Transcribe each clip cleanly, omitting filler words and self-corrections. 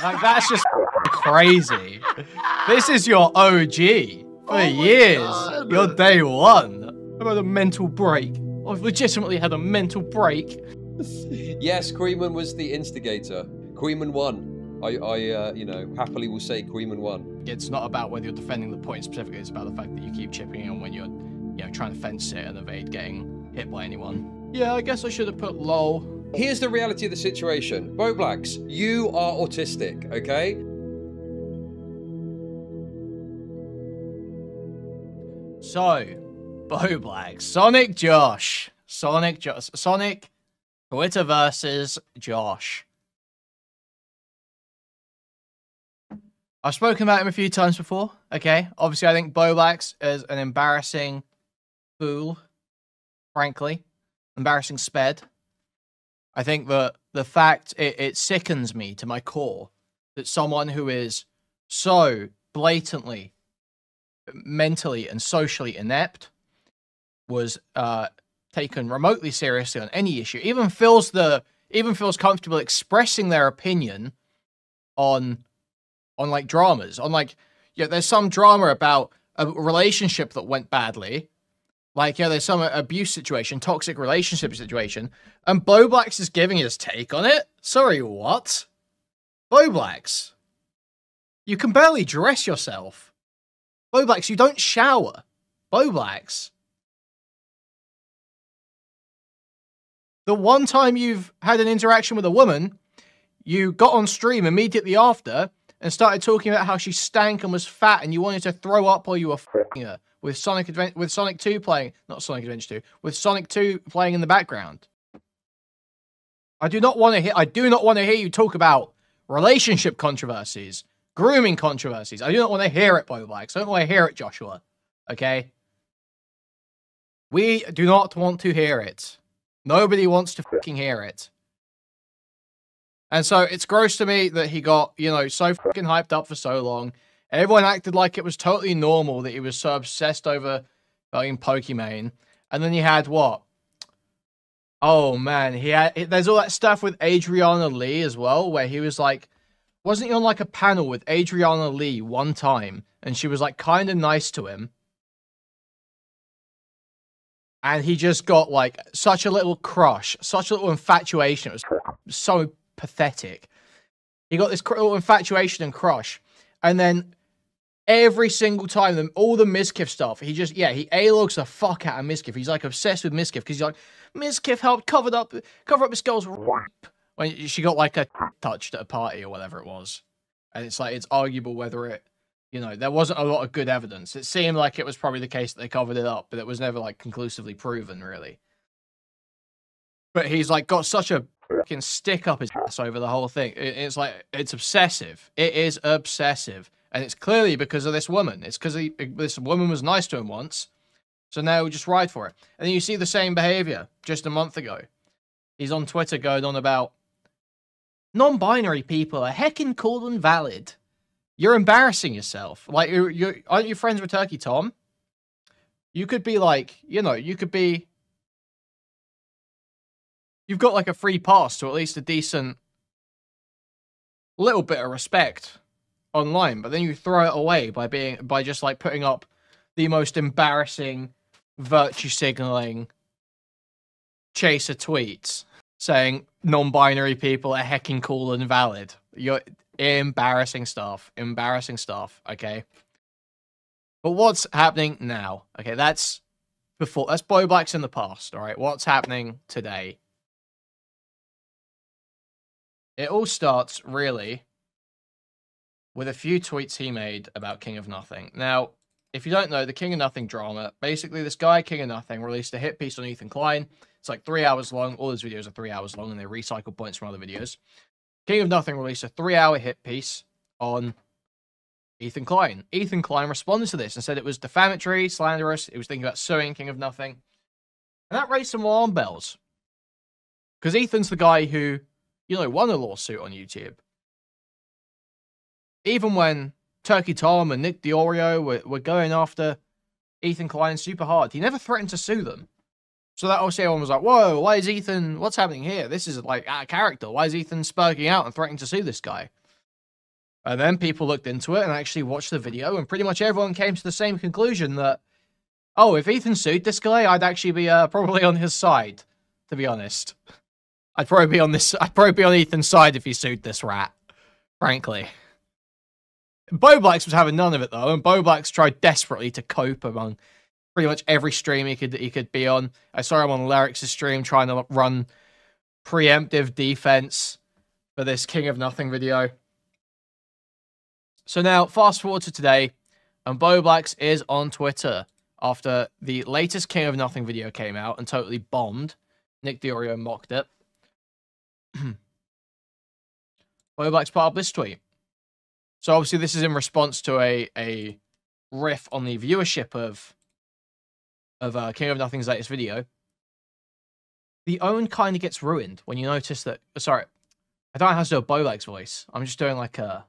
Like, that's just crazy. This is your OG for years. God. You're day one. I've had a mental break. I've legitimately had a mental break. Yes, Kuihman was the instigator. Kuihman won. You know, happily will say Kuihman won. It's not about whether you're defending the point specifically. It's about the fact that you keep chipping in when you're, you know, trying to fence it and evade getting hit by anyone. Yeah, I guess I should have put lol. Here's the reality of the situation. Bowblax, you are autistic, okay? So, Bowblax, Sonic Twitter versus Josh. I've spoken about him a few times before, okay? Obviously, I think Bowblax is an embarrassing fool, frankly. Embarrassing sped. I think that the fact, it sickens me to my core that someone who is so blatantly, mentally and socially inept was taken remotely seriously on any issue. Even feels comfortable expressing their opinion on like dramas, on like, yeah, there's some drama about a relationship that went badly. Like, yeah, there's some abuse situation, toxic relationship situation, and Bowblax is giving his take on it? Sorry, what? Bowblax, you can barely dress yourself. Bowblax, you don't shower. Bowblax. The one time you've had an interaction with a woman, you got on stream immediately after and started talking about how she stank and was fat and you wanted to throw up while you were f***ing her with Sonic 2 playing, not Sonic Adventure 2, with Sonic 2 playing in the background. I do not want to hear you talk about relationship controversies, grooming controversies. I do not want to hear it, Bowblax. I don't want to hear it, Joshua. Okay? We do not want to hear it. Nobody wants to fucking hear it. And so it's gross to me that he got, you know, so fucking hyped up for so long. Everyone acted like it was totally normal that he was so obsessed over fucking Pokimane. And then you had what? Oh man, there's all that stuff with Adriana Lee as well, where he was like, wasn't he on like a panel with Adriana Lee one time? And she was like kind of nice to him. And he just got like such a little crush, such a little infatuation. It was so pathetic. He got this little infatuation and crush. And then every single time, all the Mizkif stuff, he A-logs the fuck out of Mizkif. He's like obsessed with Mizkif because he's like, Mizkif helped cover up this girl's rape when she got like a touched at a party or whatever it was. And it's like, it's arguable whether it, you know, there wasn't a lot of good evidence. It seemed like it was probably the case that they covered it up, but it was never like conclusively proven, really. But he's like got such a fucking stick up his ass over the whole thing. It's like, it's obsessive. It is obsessive. And it's clearly because of this woman. It's because this woman was nice to him once. So now we just ride for it. And then you see the same behavior just a month ago. He's on Twitter going on about non-binary people are heckin' cool and valid. You're embarrassing yourself. Like, aren't you friends with Turkey Tom? You could be like, you know, you've got like a free pass to at least a decent little bit of respect online, but then you throw it away by just like putting up the most embarrassing virtue signaling chaser tweets saying non-binary people are hecking cool and valid. You're embarrassing stuff, okay? But what's happening now? Okay, that's Bowblax in the past, all right? What's happening today? It all starts, really, with a few tweets he made about King of Nothing. Now, if you don't know, the King of Nothing drama, basically this guy, King of Nothing, released a hit piece on Ethan Klein. It's like 3 hours long. All his videos are 3 hours long, and they recycle points from other videos. King of Nothing released a 3-hour hit piece on Ethan Klein. Ethan Klein responded to this and said it was defamatory, slanderous. It was thinking about suing King of Nothing. And that raised some alarm bells. Because Ethan's the guy who, you know, won a lawsuit on YouTube. Even when Turkey Tom and Nick DeOrio were going after Ethan Klein super hard, he never threatened to sue them. So that obviously everyone was like, whoa, why is Ethan, what's happening here? This is like out of character. Why is Ethan spurging out and threatening to sue this guy? And then people looked into it and actually watched the video, and pretty much everyone came to the same conclusion that, oh, if Ethan sued this guy, I'd actually be probably on his side, to be honest. I'd probably be on Ethan's side if he sued this rat, frankly. Bowblax was having none of it though, and Bowblax tried desperately to cope among pretty much every stream he could be on. I saw him on Lyric's stream trying to run preemptive defense for this King of Nothing video. So now, fast forward to today, and Bowblax is on Twitter after the latest King of Nothing video came out and totally bombed. Nick DeOrio mocked it. Bowblax put up this tweet. So obviously this is in response to a riff on the viewership of King of Nothing's latest video. The own kind of gets ruined when you notice that... Sorry, I don't know how to do a Bowblax voice. I'm just doing like a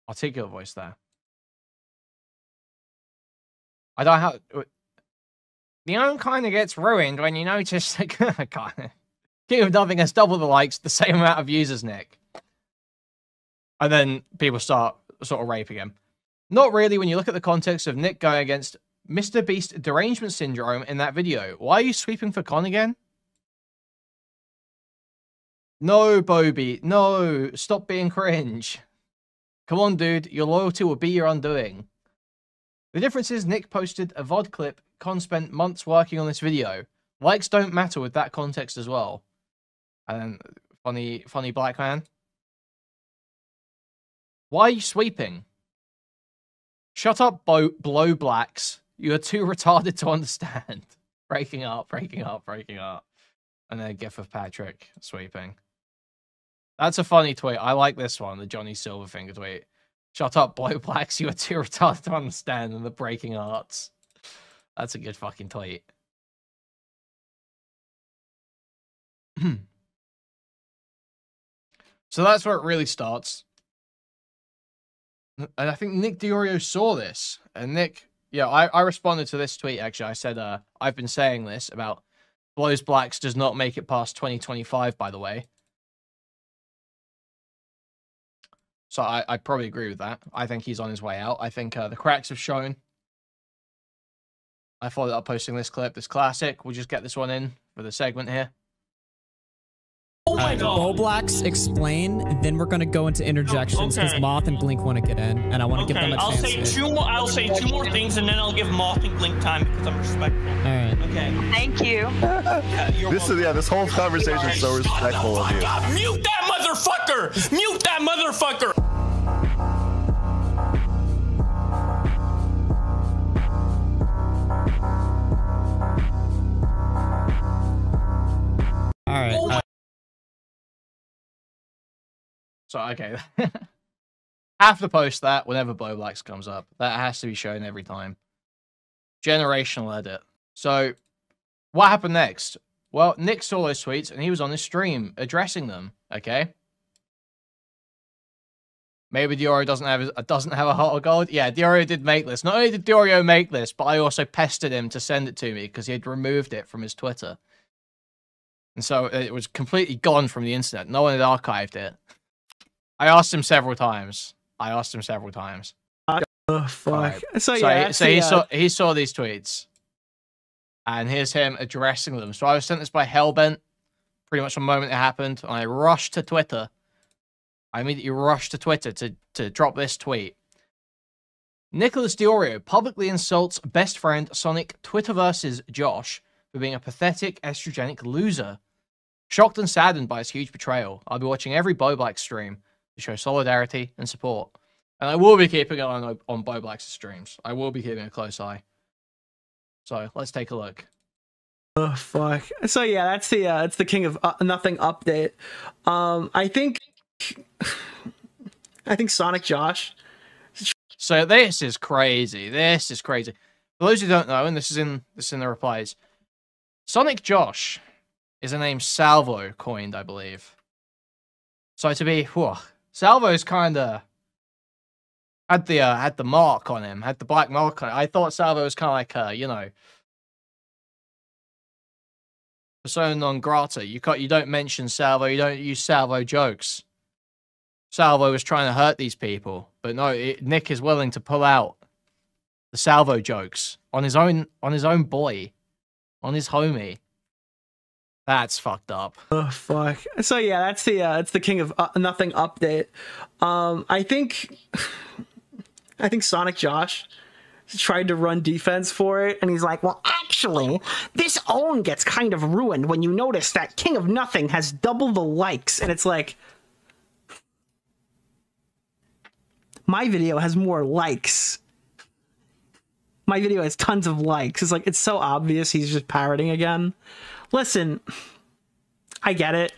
articulate voice there. I don't know how... The own kind of gets ruined when you notice that King of Nothing has double the likes, the same amount of views as Nick. And then people start sort of raping him. Not really when you look at the context of Nick going against Mr. Beast derangement syndrome in that video. Why are you sweeping for Con again? No, Bobby. No. Stop being cringe. Come on, dude. Your loyalty will be your undoing. The difference is Nick posted a VOD clip. Con spent months working on this video. Likes don't matter with that context as well. And then, funny black man. Why are you sweeping? Shut up, Bowblax. You are too retarded to understand. Breaking up. And then a gif of Patrick sweeping. That's a funny tweet. I like this one, the Johnny Silverfinger tweet. Shut up, Bowblax. You are too retarded to understand. And the breaking arts. That's a good fucking tweet. So that's where it really starts. And I think Nick DeOrio saw this. And Nick, yeah, I responded to this tweet, actually. I said, I've been saying this about Bowblax does not make it past 2025, by the way. So I probably agree with that. I think he's on his way out. I think the cracks have shown. I followed up posting this clip, this classic. We'll just get this one in for the segment here. Oh my god. Bowblax, explain, then we're gonna go into interjections because Moth and Blink want to get in, and I want to give them a chance. I'll say two more things, and then I'll give Moth and Blink time because I'm respectful. All right. Okay. Thank you. This whole conversation is so respectful of you. God, mute that motherfucker! Mute that motherfucker! All right. So, okay. Have to post that whenever Bowblax comes up. That has to be shown every time. Generational edit. So, what happened next? Well, Nick saw those tweets, and he was on his stream addressing them, okay? Maybe DeOrio doesn't have a heart of gold. Yeah, DeOrio did make this. Not only did DeOrio make this, but I also pestered him to send it to me because he had removed it from his Twitter. And so it was completely gone from the internet. No one had archived it. I asked him several times. Oh, fuck. Right. So yeah, he saw these tweets. And here's him addressing them. So I was sent this by Hellbent pretty much the moment it happened. And I rushed to Twitter. I immediately rushed to Twitter to drop this tweet. Nicholas DeOrio publicly insults best friend Sonic Twitterverse's Josh for being a pathetic, estrogenic loser. Shocked and saddened by his huge betrayal, I'll be watching every Bowblax stream to show solidarity and support. And I will be keeping an eye on Bowblax's streams. I will be keeping a close eye. So, let's take a look. Oh, fuck. So yeah, that's the King of Nothing update. I think Sonic Josh. So this is crazy. This is crazy. For those who don't know, and this is in the replies, Sonic Josh is a name Salvo coined, I believe. So to be, Salvo's kind of had the mark on him, had the black mark on it. I thought Salvo was kind of like persona non grata. You don't mention Salvo, you don't use Salvo jokes. Salvo was trying to hurt these people, but no, Nick is willing to pull out the Salvo jokes on his own boy, on his homie. That's fucked up. Oh fuck. So yeah, that's the king of nothing update. I think Sonic Josh tried to run defense for it, and he's like, well, actually, this own gets kind of ruined when you notice that King of Nothing has double the likes, and it's like, my video has more likes. My video has tons of likes. It's like, it's so obvious he's just parroting again. Listen, I get it.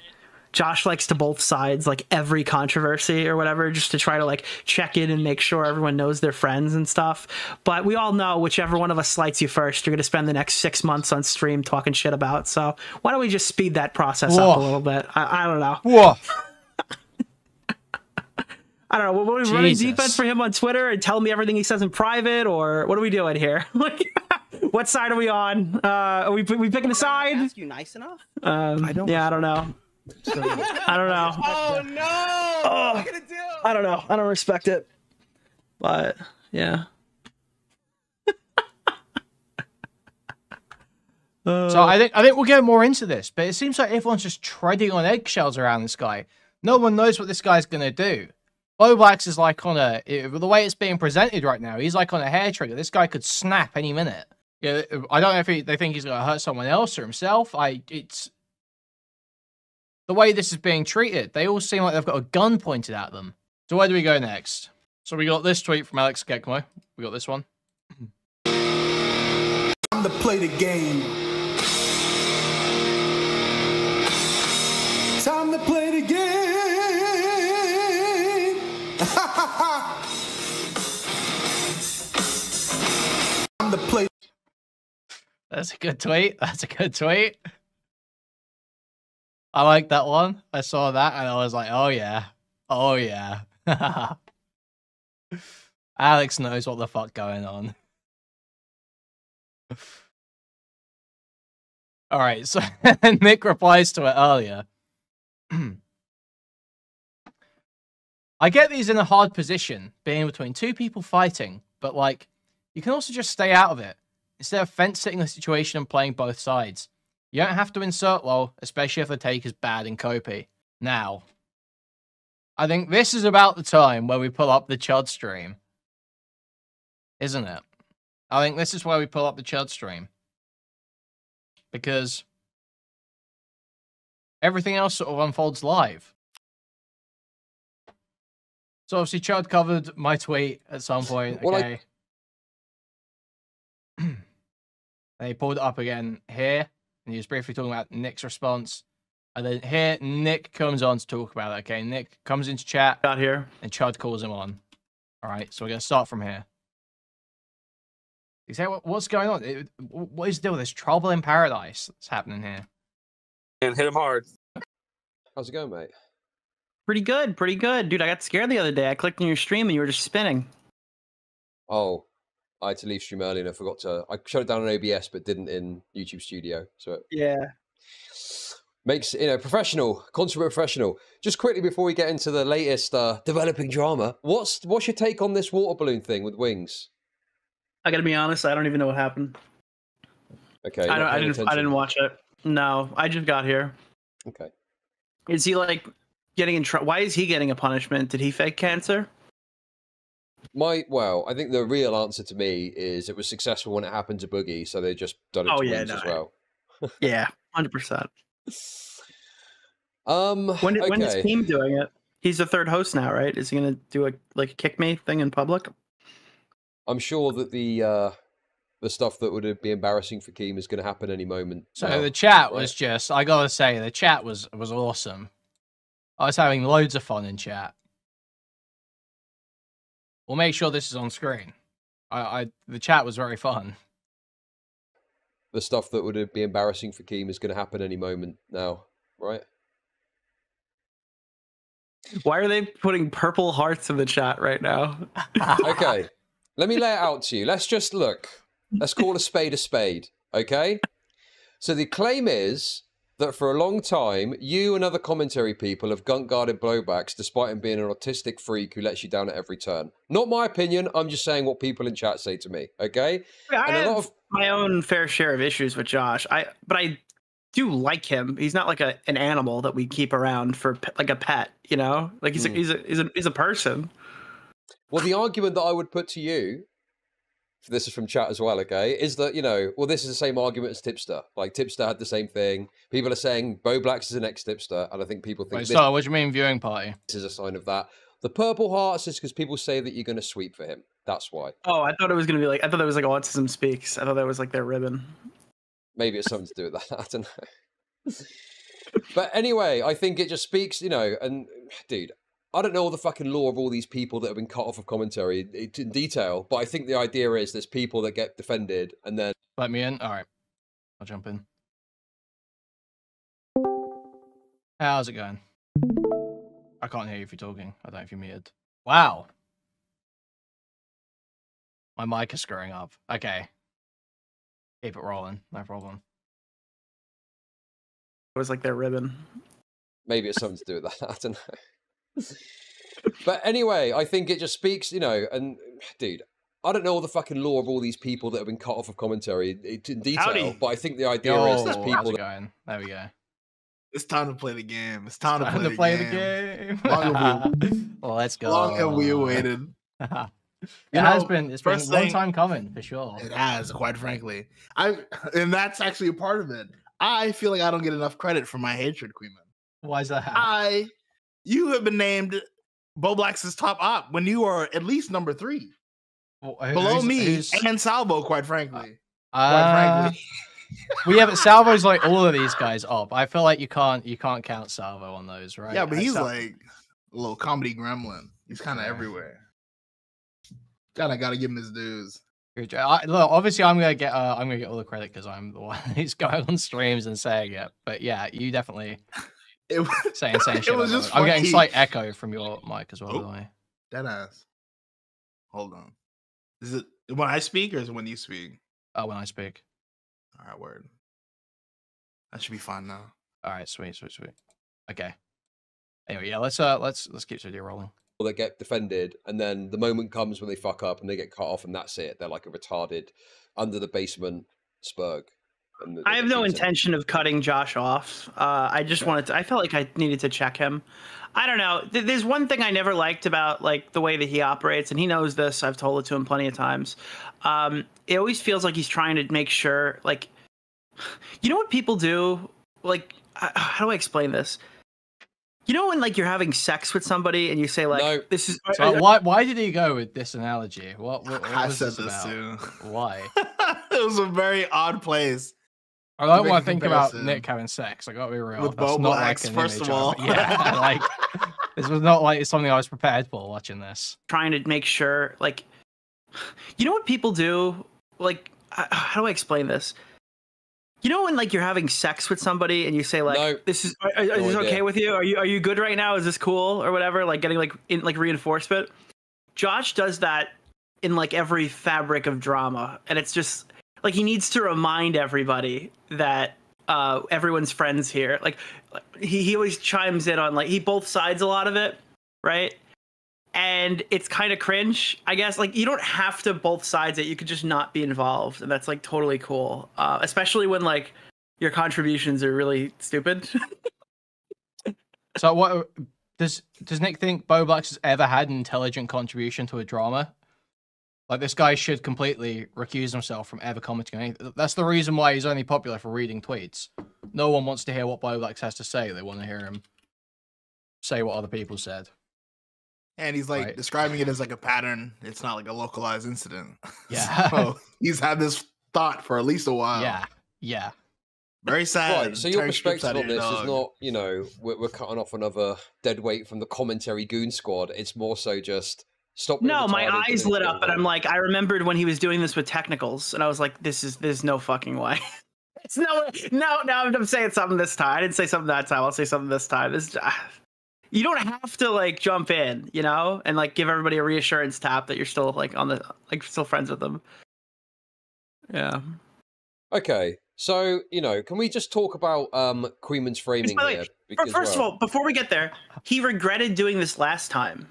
Josh likes to both sides, like every controversy or whatever, just to try to like check in and make sure everyone knows they're friends and stuff. But we all know whichever one of us slights you first, you're going to spend the next 6 months on stream talking shit about. So why don't we just speed that process up a little bit? I don't know. Whoa. I don't know. What are we running defense for him on Twitter and tell me everything he says in private, or what are we doing here? What side are we on? Are we picking a side? Ask you nice enough? I don't know. So, I don't know. Oh no! Oh, what are we gonna do? I don't know. I don't respect it. But yeah. So I think we'll get more into this, but it seems like everyone's just treading on eggshells around this guy. No one knows what this guy's gonna do. Bowblax is like on the way it's being presented right now, he's like on a hair trigger. This guy could snap any minute. Yeah, I don't know if they think he's gonna hurt someone else or himself. It's the way this is being treated. They all seem like they've got a gun pointed at them. So where do we go next? So we got this tweet from Alex Gekmo. We got this one. Time to play the game. Time to play the game. Time to play. That's a good tweet. That's a good tweet. I like that one. I saw that and I was like, oh yeah. Oh yeah. Alex knows what the fuck going on. Alright, so Nick replies to it earlier. I get these in a hard position, being between two people fighting, but like, you can also just stay out of it, instead of fence-sitting the situation and playing both sides. You don't have to insert lol, especially if the take is bad and copy. Now, I think this is about the time where we pull up the Chud stream. Isn't it? I think this is where we pull up the Chud stream. Because everything else sort of unfolds live. So obviously Chud covered my tweet at some point, okay. And he pulled it up again here. And he was briefly talking about Nick's response. And then here, Nick comes on to talk about it. Okay, Nick comes into chat. Got here. And Chud calls him on. All right, so we're going to start from here. You say, what's going on? What is the deal with this trouble in paradise that's happening here? And hit him hard. How's it going, mate? Pretty good, pretty good. Dude, I got scared the other day. I clicked on your stream and you were just spinning. Oh. I had to leave stream early and I forgot to. I shut it down on OBS, but didn't in YouTube Studio. So it makes professional, consummate professional. Just quickly before we get into the latest developing drama, what's your take on this water balloon thing with wings? I gotta be honest, I don't even know what happened. Okay, I didn't watch it. No, I just got here. Okay. Is he like getting in trouble? Why is he getting a punishment? Did he fake cancer? Well, I think the real answer to me is it was successful when it happened to Boogie, so they just done it to Wings as well. Yeah, 100%. When is Team doing it? He's the third host now, right? Is he gonna do a kick me thing in public? I'm sure that the stuff that would be embarrassing for Keem is going to happen any moment. So the chat was just, I gotta say, the chat was awesome. I was having loads of fun in chat. We'll make sure this is on screen. The chat was very fun. The stuff that would be embarrassing for Keem is going to happen any moment now, right? Why are they putting purple hearts in the chat right now? Okay, let me lay it out to you. Let's just look. Let's call a spade, okay? So the claim is that for a long time, you and other commentary people have gunt-guarded Bowblax despite him being an autistic freak who lets you down at every turn. Not my opinion, I'm just saying what people in chat say to me, okay? I have my own fair share of issues with Josh. But I do like him. He's not like an animal that we keep around for like a pet, you know? Like he's a person. Well, the argument that I would put to you, this is from chat as well, okay, is that, you know, well, this is the same argument as Tipster. Like, Tipster had the same thing. People are saying Bowblax is an ex-Tipster, and I think people think... Wait, so what do you mean viewing party? This is a sign of that. The purple hearts is because people say that you're going to sweep for him. That's why. Oh, I thought it was going to be like... I thought it was like Autism Speaks. I thought that was like their ribbon. Maybe it's something to do with that. I don't know. But anyway, I think it just speaks, you know, and, dude... I don't know all the fucking lore of all these people that have been cut off of commentary in detail, but I think the idea is there's people that get defended and then... Let me in? All right. I'll jump in. How's it going? I can't hear you if you're talking. I don't know if you're muted. Wow. My mic is screwing up. Okay. Keep it rolling. No problem. It was like their ribbon. Maybe it's something to do with that. I don't know. But anyway, I think it just speaks, you know, and dude, I don't know all the fucking lore of all these people that have been cut off of commentary in detail, but I think the idea is there's people that... Going? There we go. It's time to play the game. It's time to play the game. Well, let's go. Long have we waited. It's been a long time coming, for sure. It has, quite frankly. And that's actually a part of it. I feel like I don't get enough credit for my hatred, Kuihman. Why is that? You have been named Bowblax's top op when you are at least number 3. Below me and Salvo, quite frankly. Well, yeah, but Salvo's like all of these guys up. I feel like you can't count Salvo on those, right? Yeah, but he's like a little comedy gremlin. He's kind of everywhere. Gotta give him his dues. Look, obviously, I'm gonna get all the credit because I'm the one who's going on streams and saying it. But yeah, you definitely. Saying shit. It was just I'm getting slight echo from your mic as well, by the way. Deadass. Hold on. Is it when I speak or is it when you speak? Oh, when I speak. All right, word. That should be fine now. All right, sweet. Okay. Anyway, yeah, let's keep video rolling. That get defended, and then the moment comes when they fuck up and they get cut off, and that's it. They're like a retarded, under the basement spurg. I have no intention of cutting Josh off. I just wanted to. I felt like I needed to check him. I don't know. There's one thing I never liked about like the way that he operates, and he knows this. I've told it to him plenty of times. It always feels like he's trying to make sure, like, you know what people do? Like, how do I explain this? You know when like you're having sex with somebody and you say like, no. "This is." So why did he go with this analogy? What was this about? Too. Why? It was a very odd place. I don't want to think about Nick having sex. I gotta be real. With That's Bowblax, not like first of all. Yeah, like this was not like something I was prepared for watching this. Trying to make sure, like, you know what people do? Like, how do I explain this? You know when like you're having sex with somebody and you say like, no. "This is this okay with you? Are you good right now? Is this cool or whatever?" Like getting like reinforcement. Josh does that in like every fabric of drama, and it's just. Like, he needs to remind everybody that everyone's friends here. Like, he always chimes in on, like, he both sides a lot of it, right? And it's kind of cringe, I guess. Like, you don't have to both sides it. You could just not be involved. And that's, like, totally cool. Especially when, like, your contributions are really stupid. So what does Nick think Bowblax has ever had an intelligent contribution to a drama? Like, this guy should completely recuse himself from ever commenting on anything. That's the reason why he's only popular for reading tweets. No one wants to hear what Bowblax has to say. They want to hear him say what other people said. And he's like describing it as like a pattern. It's not like a localized incident. Yeah. So he's had this thought for at least a while. Yeah. Very sad. Right, so your perspective on this is not, you know, we're cutting off another dead weight from the commentary goon squad. It's more so just... Stop. No, my eyes lit up, and I'm like, I remembered when he was doing this with technicals, and I was like, there's no fucking way. It's no, I'm saying something this time. I didn't say something that time. I'll say something this time. You don't have to like jump in, you know, and like give everybody a reassurance tap that you're still like still friends with them. Yeah. Okay, So, you know, can we just talk about Kuihman's framing here? Because, first of all, before we get there, he regretted doing this last time.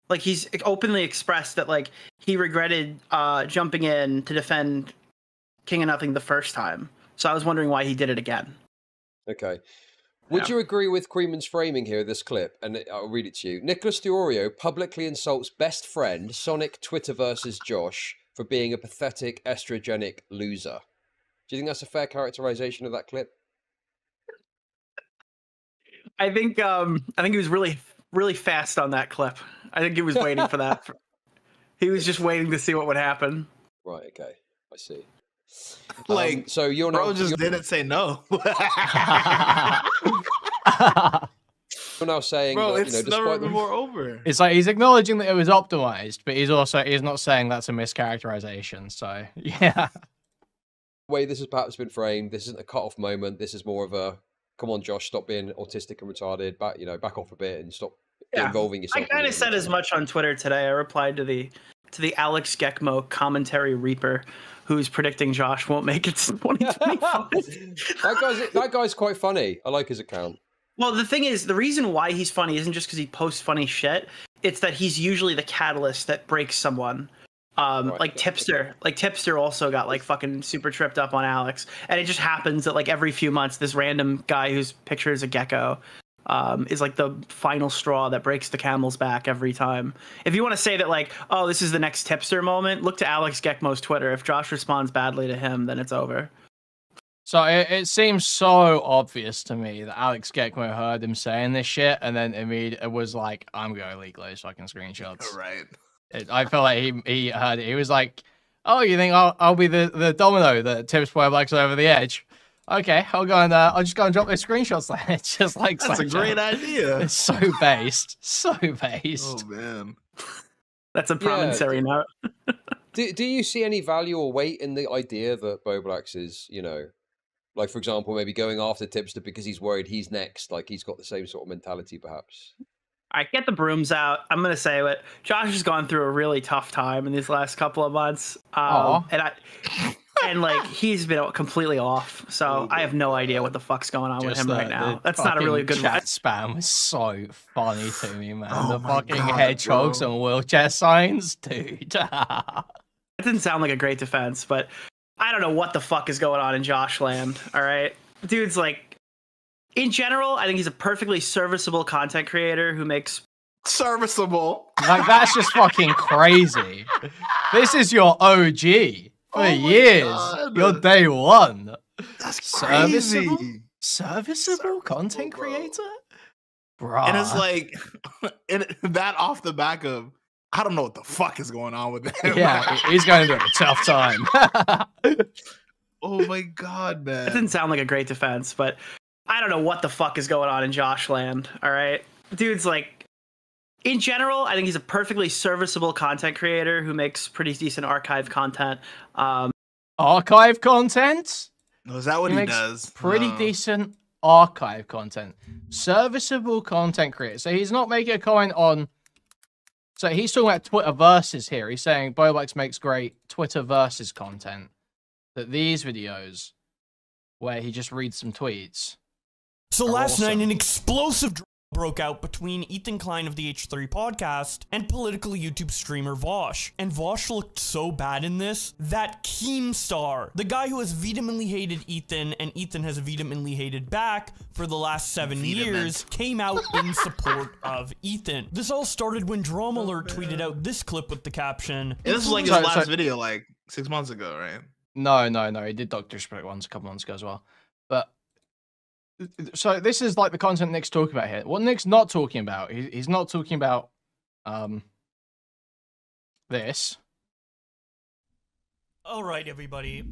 Like, he's openly expressed that, like, he regretted jumping in to defend King of Nothing the first time. So I was wondering why he did it again. Okay. Would you agree with Kuihman's framing here, this clip? And I'll read it to you. Nicholas DeOrio publicly insults best friend, Sonic Twitter versus Josh, for being a pathetic, estrogenic loser. Do you think that's a fair characterization of that clip? I think he was really fast on that clip. I think he was waiting for that. He was just waiting to see what would happen. Right, okay. I see. Like, so you're bro not, just didn't say no. You're now saying, bro, that, it's never been more over. It's like he's acknowledging that it was optimized, but he's not saying that's a mischaracterization. So yeah. The way this has perhaps been framed, this isn't a cut-off moment. This is more of a, come on, Josh, stop being autistic and retarded. Back off a bit and stop involving yourself. I kind of said as much on Twitter today. I replied to the Alex Gekmo commentary reaper, who's predicting Josh won't make it to 2025. that guy's quite funny. I like his account. Well, the thing is, the reason why he's funny isn't just because he posts funny shit. It's that he's usually the catalyst that breaks someone. Like Tipster. Like Tipster also got like fucking super tripped up on Alex. And it just happens that like every few months, this random guy whose picture is a gecko is like the final straw that breaks the camel's back every time. If you want to say that like, oh, this is the next Tipster moment, look to Alex Gekmo's Twitter. If Josh responds badly to him, then it's over. So it seems so obvious to me that Alex Gekmo heard him saying this shit, and then it was like, I'm going to leak those fucking screenshots. Right. I feel like he heard it. He was like, oh, you think I'll be the domino that tips Bowblax over the edge? Okay, I'll just go and drop those screenshots then. It's just like that's a great idea. It's so based. So based. Oh man. That's a promissory note. Do you see any value or weight in the idea that Bowblax is, like, for example, maybe going after Tipster because he's worried he's next, like he's got the same sort of mentality, perhaps? All right, get the brooms out. I'm going to say it. Josh has gone through a really tough time in these last couple of months. And like, he's been completely off. So I have no idea what the fuck's going on with him right now. That's not a really good chat spam was so funny to me, man. The fucking hedgehogs and wheelchair signs, dude. That didn't sound like a great defense, but I don't know what the fuck is going on in Josh land, all right? Dude's like, in general, I think he's a perfectly serviceable content creator who makes... Serviceable? Like, that's just fucking crazy. This is your OG for years. God. Your day one. That's crazy. Serviceable content creator? Bruh. And it's like, that off the back of, I don't know what the fuck is going on with him. Yeah, he's going through a tough time. Oh my God, man. That didn't sound like a great defense, but I don't know what the fuck is going on in Josh land, all right? Dude's like, in general, I think he's a perfectly serviceable content creator who makes pretty decent archive content. Archive content? No, is that what he does? Pretty decent archive content. Serviceable content creator. So he's not making a comment on... So he's talking about Twitter versus here. He's saying Bowblax makes great Twitter versus content. That these videos, where he just reads some tweets. So last night, an explosive broke out between Ethan Klein of the H3 podcast and political YouTube streamer Vosh. And Vosh looked so bad in this that Keemstar, the guy who has vehemently hated Ethan and Ethan has vehemently hated back for the last 7 years, came out in support of Ethan. This all started when Drama Alert tweeted out this clip with the caption. This is like his last video, like 6 months ago, right? No. He did Dr. Spirit ones a couple months ago as well. But so this is like the content Nick's talking about here. What Nick's not talking about, he's not talking about this. All right, everybody.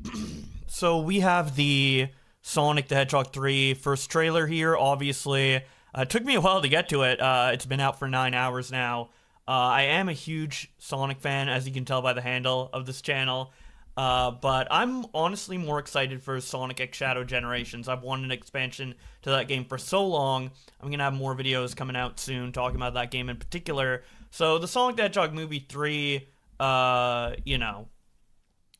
So we have the Sonic the Hedgehog 3 first trailer here. Obviously, it took me a while to get to it. It's been out for 9 hours now. I am a huge Sonic fan, as you can tell by the handle of this channel. But I'm honestly more excited for Sonic X Shadow Generations. I've wanted an expansion to that game for so long. I'm going to have more videos coming out soon talking about that game in particular. So the Sonic the Hedgehog movie 3, I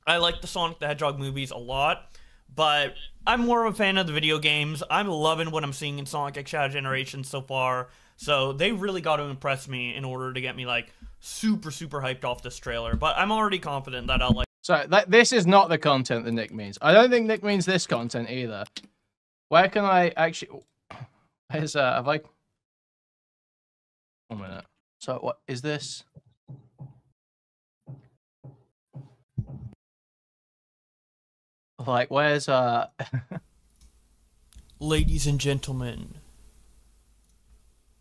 like the Sonic the Hedgehog movies a lot. but I'm more of a fan of the video games. I'm loving what I'm seeing in Sonic X Shadow Generation so far. So they really got to impress me in order to get me like super hyped off this trailer. But I'm already confident that I'll like. So this is not the content that Nick means. I don't think Nick means this content either. Where can I actually? Here's have I? 1 minute. So what is this? Like, where's Ladies and gentlemen,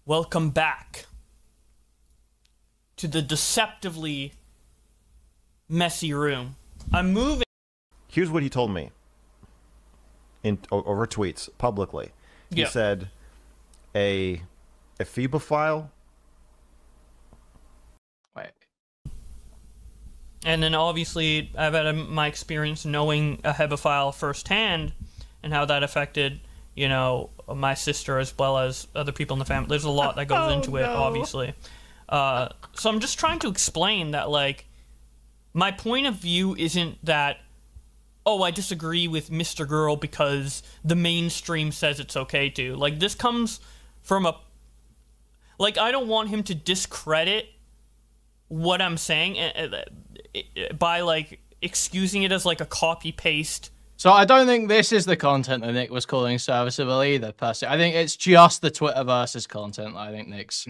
welcome back to the deceptively messy room. I'm moving. Here's what he told me over tweets publicly. He said a FIBA file. Wait. And then obviously I've had my experience knowing a HEBA firsthand and how that affected, you know, my sister as well as other people in the family. There's a lot that goes into it, obviously. So I'm just trying to explain that, like, my point of view isn't that, oh, I disagree with Mr. Girl because the mainstream says it's okay to. Like, this comes from a... Like, I don't want him to discredit what I'm saying by, like, excusing it as, like, a copy-paste. So I don't think this is the content that Nick was calling serviceable either, per se. I think it's just the Twitter versus content that I think Nick's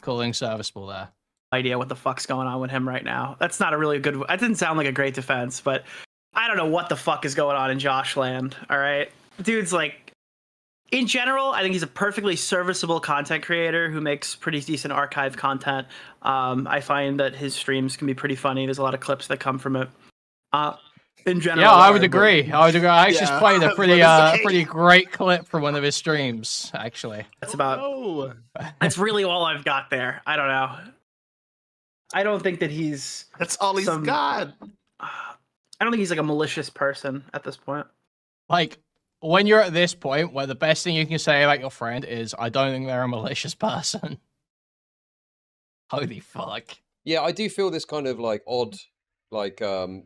calling serviceable there. Idea what the fuck's going on with him right now. That's not a really good... That didn't sound like a great defense, but I don't know what the fuck is going on in Josh land, all right? Dude's, like... In general, I think he's a perfectly serviceable content creator who makes pretty decent archive content. I find that his streams can be pretty funny. There's a lot of clips that come from it. In general, yeah, I would agree. I actually just played a pretty great clip from one of his streams. Actually, that's about. That's really all I've got there. I don't know. I don't think that he's. That's all he's got. I don't think he's like a malicious person at this point. Like, when you're at this point where the best thing you can say about your friend is, I don't think they're a malicious person. Holy fuck. Yeah, I do feel this kind of like odd, like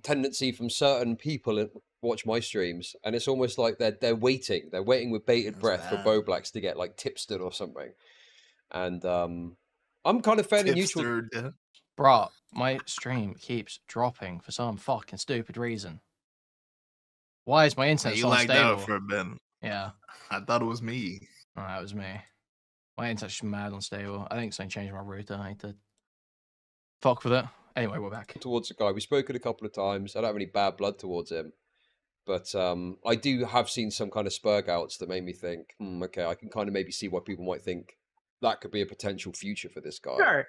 tendency from certain people that watch my streams, and it's almost like they're waiting with bated breath for Bowblax to get like tipstered or something. And I'm kind of fairly neutral. Bruh, my stream keeps dropping for some fucking stupid reason. Why is my internet so unstable? You lagged out for a bit. Yeah. I thought it was me. Oh, that was me. My internet's mad unstable. I think something changed my router. I need to fuck with it. Anyway, we're back. Towards the guy. We've spoken a couple of times. I don't have any bad blood towards him. But I do have seen some kind of spurg outs that made me think, okay, I can kind of maybe see why people might think that could be a potential future for this guy. Sure.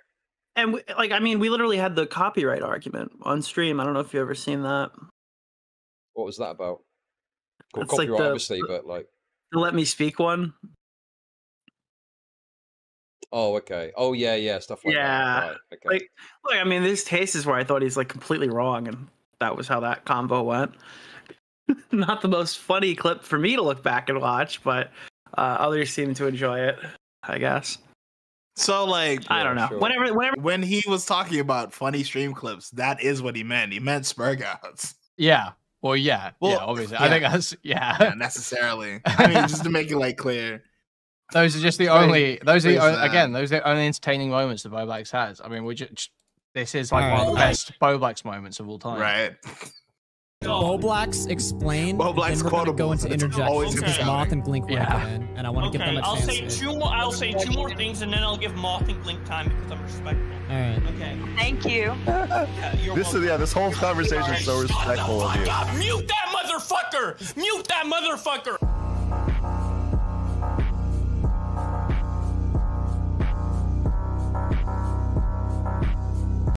And, we literally had the copyright argument on stream. I don't know if you've ever seen that. What was that about? It's copyright, like obviously, but like... The Let Me Speak one. Oh, okay. Oh, yeah, stuff like that. Right, okay. Like, look, I mean, there's cases where I thought he's, like, completely wrong, and that was how that convo went. Not the most funny clip for me to look back and watch, but others seem to enjoy it, I guess. So, like, I don't know. Sure. Whenever when he was talking about funny stream clips, that is what he meant. He meant spurg outs. Yeah. Well, yeah, obviously. Yeah. I think that's, yeah, necessarily. I mean, just to make it, like, clear. Those are just the only, those are the only entertaining moments that Bowblax has. I mean, this is like one of the best Bowblax moments of all time. Right. Bowblax explain. Bowblax then we're gonna go into interjections because Moth and Glink want to get in, and I want to give them a chance. I'll say two more things, and then I'll give Moth and Glink time because I'm respectful. All right. Okay. Thank you. This whole conversation is so respectful of you. Mute that motherfucker! Mute that motherfucker!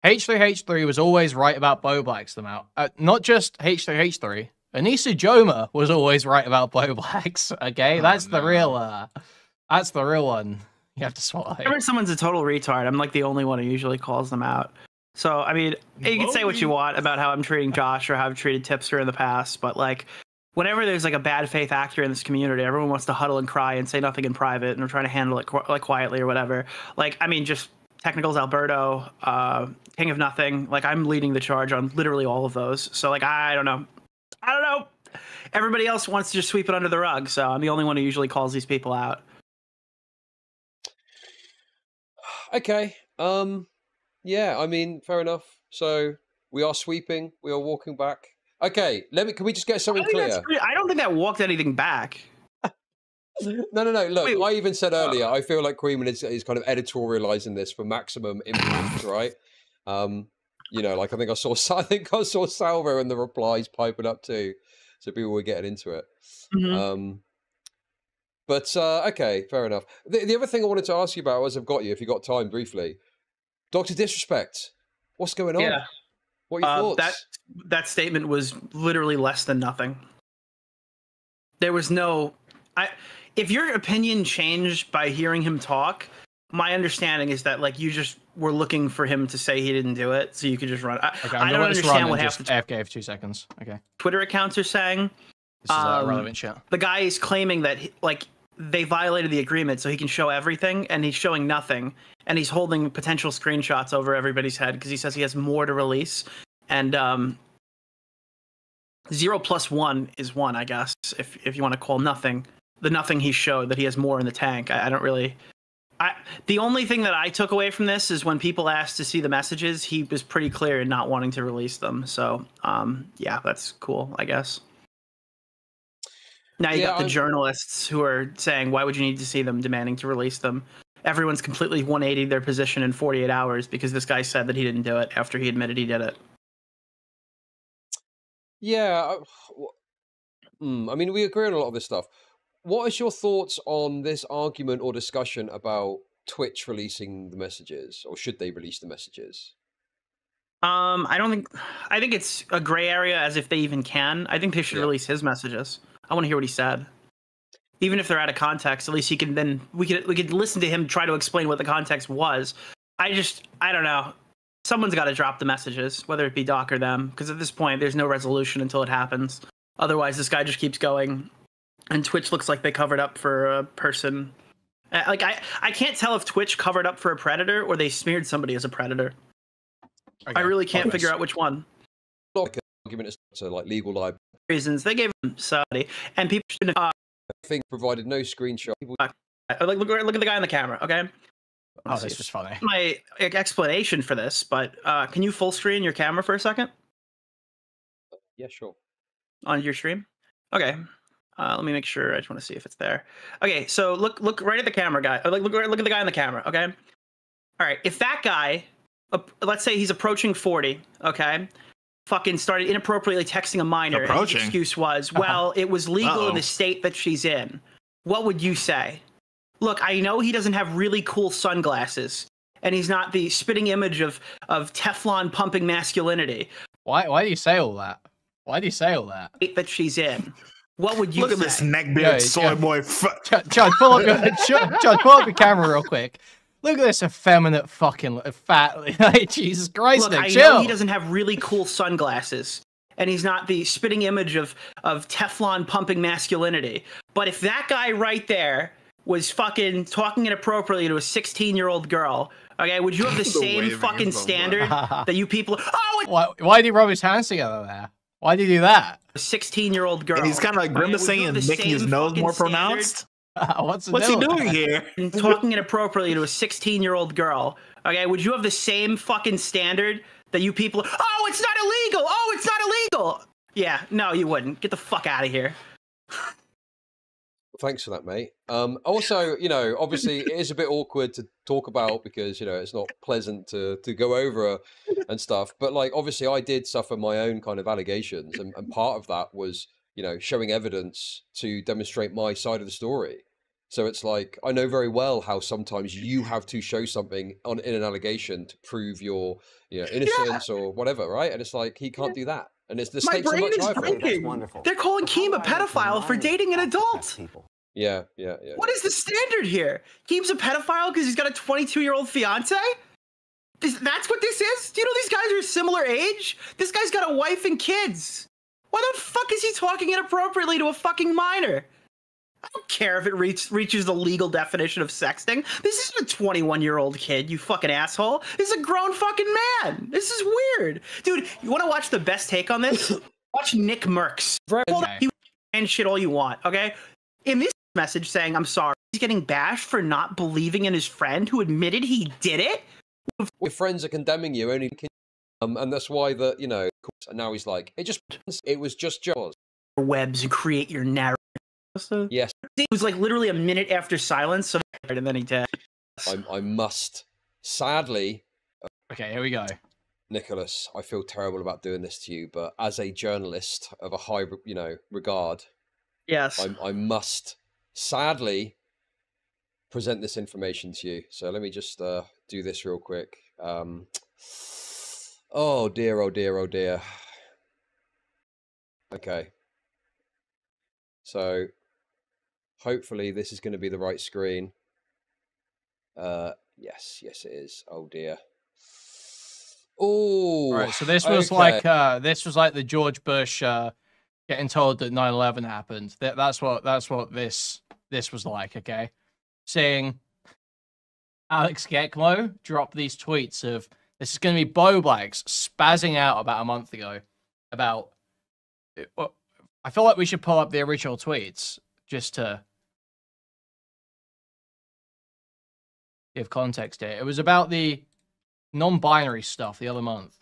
H3H3 was always right about Bowblax them out. Not just H3H3. Anissa Joma was always right about Bowblax. Okay, that's the real one. You have to swallow. Whenever someone's a total retard, I'm like the only one who usually calls them out. So I mean, you can say what you want about how I'm treating Josh or how I've treated Tipster in the past, but like, whenever there's like a bad faith actor in this community, everyone wants to huddle and cry and say nothing in private, and we're trying to handle it like quietly or whatever. Like, I mean, just Technicals Alberto, King of Nothing. Like, I'm leading the charge on literally all of those. So like, I don't know. everybody else wants to just sweep it under the rug. So I'm the only one who usually calls these people out. Okay. Yeah, I mean, fair enough. So we are sweeping. We are walking back. Okay, can we just get something clear? I don't think that walked anything back. No. Look, wait. I even said earlier, I feel like Kuihman is kind of editorializing this for maximum impact, right? You know, like I think I saw Salvo in the replies piping up too, so people were getting into it. But okay, fair enough. The other thing I wanted to ask you about, as I've got you, if you got time, briefly, Dr. Disrespect, what's going on? Yeah. What are your thoughts? That statement was literally less than nothing. There was no... If your opinion changed by hearing him talk, my understanding is that like you just were looking for him to say he didn't do it, so you could just run. Okay, I don't understand what happened. AFK for 2 seconds. Okay. Twitter accounts are saying this is relevant shit. The guy is claiming that they violated the agreement, so he can show everything, and he's showing nothing, and he's holding potential screenshots over everybody's head because he says he has more to release, and 0 + 1 is 1, I guess, if you want to call nothing. The nothing he showed, that he has more in the tank. I don't really... the only thing that I took away from this is when people asked to see the messages, he was pretty clear in not wanting to release them. So, yeah, that's cool, I guess. Now you got the journalists who are saying, why would you need to see them, demanding to release them? Everyone's completely 180 their position in 48 hours because this guy said that he didn't do it after he admitted he did it. Yeah. I mean, we agree on a lot of this stuff. What is your thoughts on this argument or discussion about Twitch releasing the messages, or should they release the messages? I think it's a gray area, as if they even can. I think they should release his messages. I want to hear what he said. Even if they're out of context, at least he can then we could listen to him try to explain what the context was. I don't know. Someone's got to drop the messages, whether it be Doc or them, because at this point there's no resolution until it happens. Otherwise, this guy just keeps going. And Twitch looks like they covered up for a person. Like I can't tell if Twitch covered up for a predator or they smeared somebody as a predator. Okay. I really can't figure out which one. Argument is to like legal libel reasons. They gave him somebody, and people should I think provided no screenshot. Look at the guy on the camera. Okay. Oh, this was funny. My explanation for this, but can you full screen your camera for a second? Yeah, sure. On your stream. Okay. Let me make sure. I just want to see if it's there. Okay, so look right at the camera, guy. Look at the guy on the camera. Okay. All right. If that guy, let's say he's approaching 40. Okay. Fucking started inappropriately texting a minor. And his excuse was, well, it was legal in the state that she's in. What would you say? Look, I know he doesn't have really cool sunglasses, and he's not the spitting image of Teflon pumping masculinity. Why do you say all that? Why do you say all that? That she's in. What would you look say? at this neckbeard soy boy? Chud, pull up your camera real quick. Look at this effeminate fucking fat. Like, Jesus Christ, Look, Nick, I chill. know he doesn't have really cool sunglasses, and he's not the spitting image of Teflon pumping masculinity. But if that guy right there was fucking talking inappropriately to a 16-year-old girl, okay, would you have the same fucking standard that you people? Oh, why did he rub his hands together there? Why did he do that? A 16-year-old girl. And he's kind of like grimacing and making his nose more pronounced. What's he doing here? And talking inappropriately to a 16-year-old girl. Okay, would you have the same fucking standard that you people? Oh, it's not illegal. Oh, it's not illegal. Yeah, no, you wouldn't. Get the fuck out of here. Thanks for that, mate. Also, you know, obviously it is a bit awkward to talk about because, you know, it's not pleasant to go over and stuff. But like, obviously I did suffer my own kind of allegations. And part of that was, you know, showing evidence to demonstrate my side of the story. So it's like, I know very well how sometimes you have to show something in an allegation to prove your, you know, innocence or whatever, right? And it's like, he can't do that. And it's the stakes are much higher. They're calling Keem a pedophile for dating an adult. Yeah. What is the standard here? Keem's a pedophile because he's got a 22-year-old fiance? That's what this is? Do you know these guys are a similar age? This guy's got a wife and kids. Why the fuck is he talking inappropriately to a fucking minor? I don't care if it reaches the legal definition of sexting. This isn't a 21-year-old kid, you fucking asshole. This is a grown fucking man. This is weird. Dude, you want to watch the best take on this? Watch Nick Merckx. and shit all you want, okay? In this message saying, I'm sorry, he's getting bashed for not believing in his friend who admitted he did it? Your friends are condemning you, only and that's why and now he's like, it was just Jaws. Webs and create your narrative. Yes. It was like literally a minute after silence, so and then he did. I must, sadly. Okay, here we go. Nicholas, I feel terrible about doing this to you, but as a journalist of a high, regard, yes, I must, sadly, present this information to you. So let me just do this real quick. Oh dear, oh dear, oh dear. Okay. So hopefully this is going to be the right screen. Yes, it is. Oh dear. Oh, right. So this was like the George Bush getting told that 9/11 happened. That's what this was like. Okay, seeing Alex Gekmo drop these tweets of this is going to be Bowblax spazzing out about a month ago about. I feel like we should pull up the original tweets just to give context here. It was about the non-binary stuff the other month.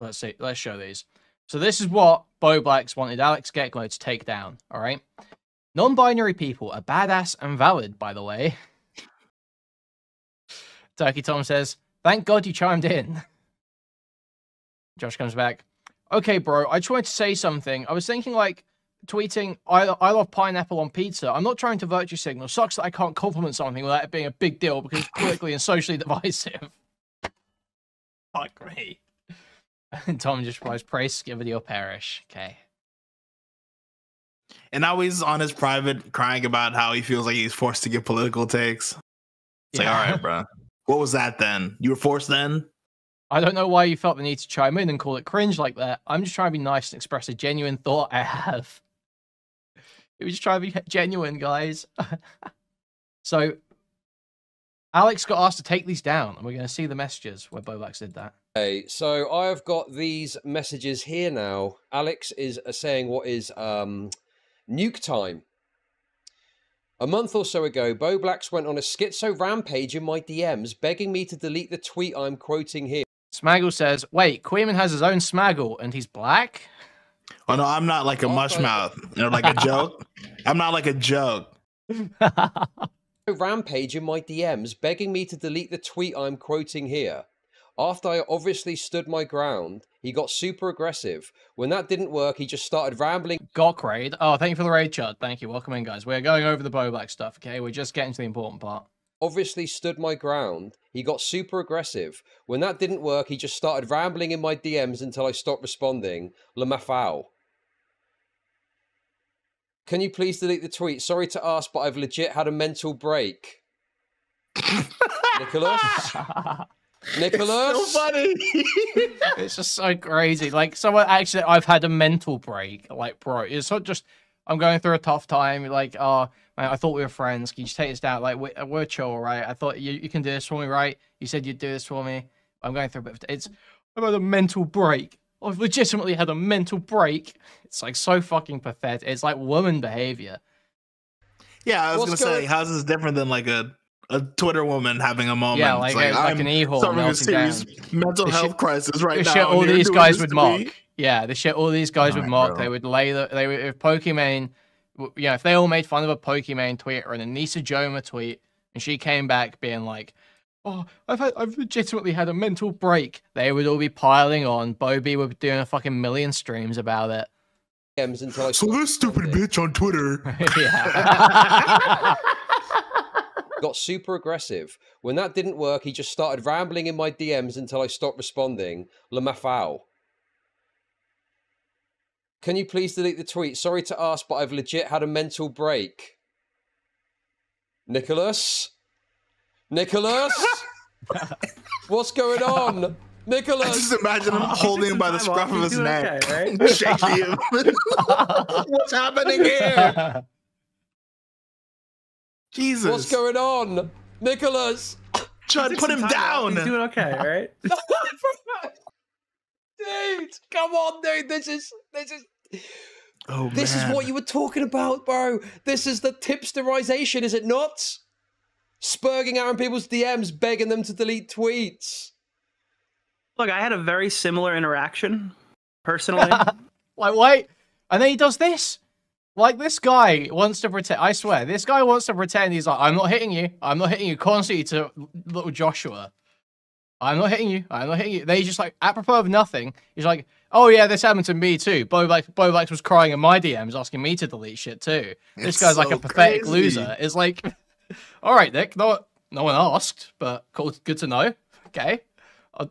Let's see. Let's show these. So this is what Bowblax wanted Alex Gekmo to take down. All right. Non-binary people are badass and valid, by the way. Turkey Tom says, "Thank God you chimed in." Josh comes back. "Okay, bro. I just wanted to say something. I was thinking like tweeting, I love pineapple on pizza. I'm not trying to virtue signal. Sucks that I can't compliment something without it being a big deal because it's politically and socially divisive." Fuck me. And Tom just replies, "Praise, give video perish." Okay. And now he's on his private crying about how he feels like he's forced to give political takes. It's like, all right, bro. What was that then? You were forced then? I don't know why you felt the need to chime in and call it cringe like that. I'm just trying to be nice and express a genuine thought I have. It was just trying to be genuine, guys. So, Alex got asked to take these down, and we're going to see the messages where Bowblax did that. Okay, so I've got these messages here now. Alex is saying what is nuke time. A month or so ago, Bowblax went on a schizo rampage in my DMs, begging me to delete the tweet I'm quoting here. Smaggle says, "Wait, Kuihman has his own Smaggle, and he's black?" Oh no, I'm not like a mushmouth. Like a joke. I'm not like a joke. Rampage in my DMs, begging me to delete the tweet I'm quoting here. After I obviously stood my ground, he got super aggressive. When that didn't work, he just started rambling. Gok raid. Oh, thank you for the raid, Chud. Thank you. Welcome in, guys. We're going over the Bowblax stuff, okay? We're just getting to the important part. Obviously stood my ground. He got super aggressive. When that didn't work, he just started rambling in my DMs until I stopped responding. Le Mafau. Can you please delete the tweet? Sorry to ask, but I've legit had a mental break. Nicholas? Nicholas? It's so funny. It's just so crazy. Like, someone actually, I've had a mental break. Like, bro, it's not just, I'm going through a tough time. Like, oh, man, I thought we were friends. Can you just take this down? Like, we're chill, right? I thought you can do this for me, right? You said you'd do this for me. I'm going through a bit of, I've had a mental break. I've legitimately had a mental break. It's like so fucking pathetic. It's like woman behavior. Yeah, I was going to say, how's this different than like a Twitter woman having a moment? Yeah, like an e-hole melting down. Mental health crisis right now. Shit all these guys would mock. Yeah, the shit all these guys would mock. Bro. They would if Pokimane, if they all made fun of a Pokimane tweet or an Anissa Joma tweet, and she came back being like, "Oh, I've legitimately had a mental break," they would all be piling on. Bobby would be doing a fucking million streams about it. So this stupid bitch on Twitter. Got super aggressive. When that didn't work, he just started rambling in my DMs until I stopped responding. Le Mafau. Can you please delete the tweet? Sorry to ask, but I've legit had a mental break. Nicholas? Nicholas? What's going on? Nicholas? I just imagine him holding him by the scruff of his neck. Okay, right? Shaking him. What's happening here? Jesus. What's going on? Nicholas? Chud, put him down. He's doing okay, right? Dude, come on, dude. This is... Oh, this is what you were talking about, bro. This is the tipsterization, is it not? Spurging out in people's DMs, begging them to delete tweets. Look, I had a very similar interaction, personally. Like, wait. And then he does this. Like, this guy wants to pretend, I swear, this guy wants to pretend he's like, I'm not hitting you. I'm not hitting you. Constantly to little Joshua. I'm not hitting you. I'm not hitting you. They just like, apropos of nothing, he's like, oh yeah, this happened to me too. Bowblax was crying in my DMs asking me to delete shit too. This guy's so like a pathetic loser. It's like, all right, Nick, no one asked, but cool, good to know. Okay. Okay.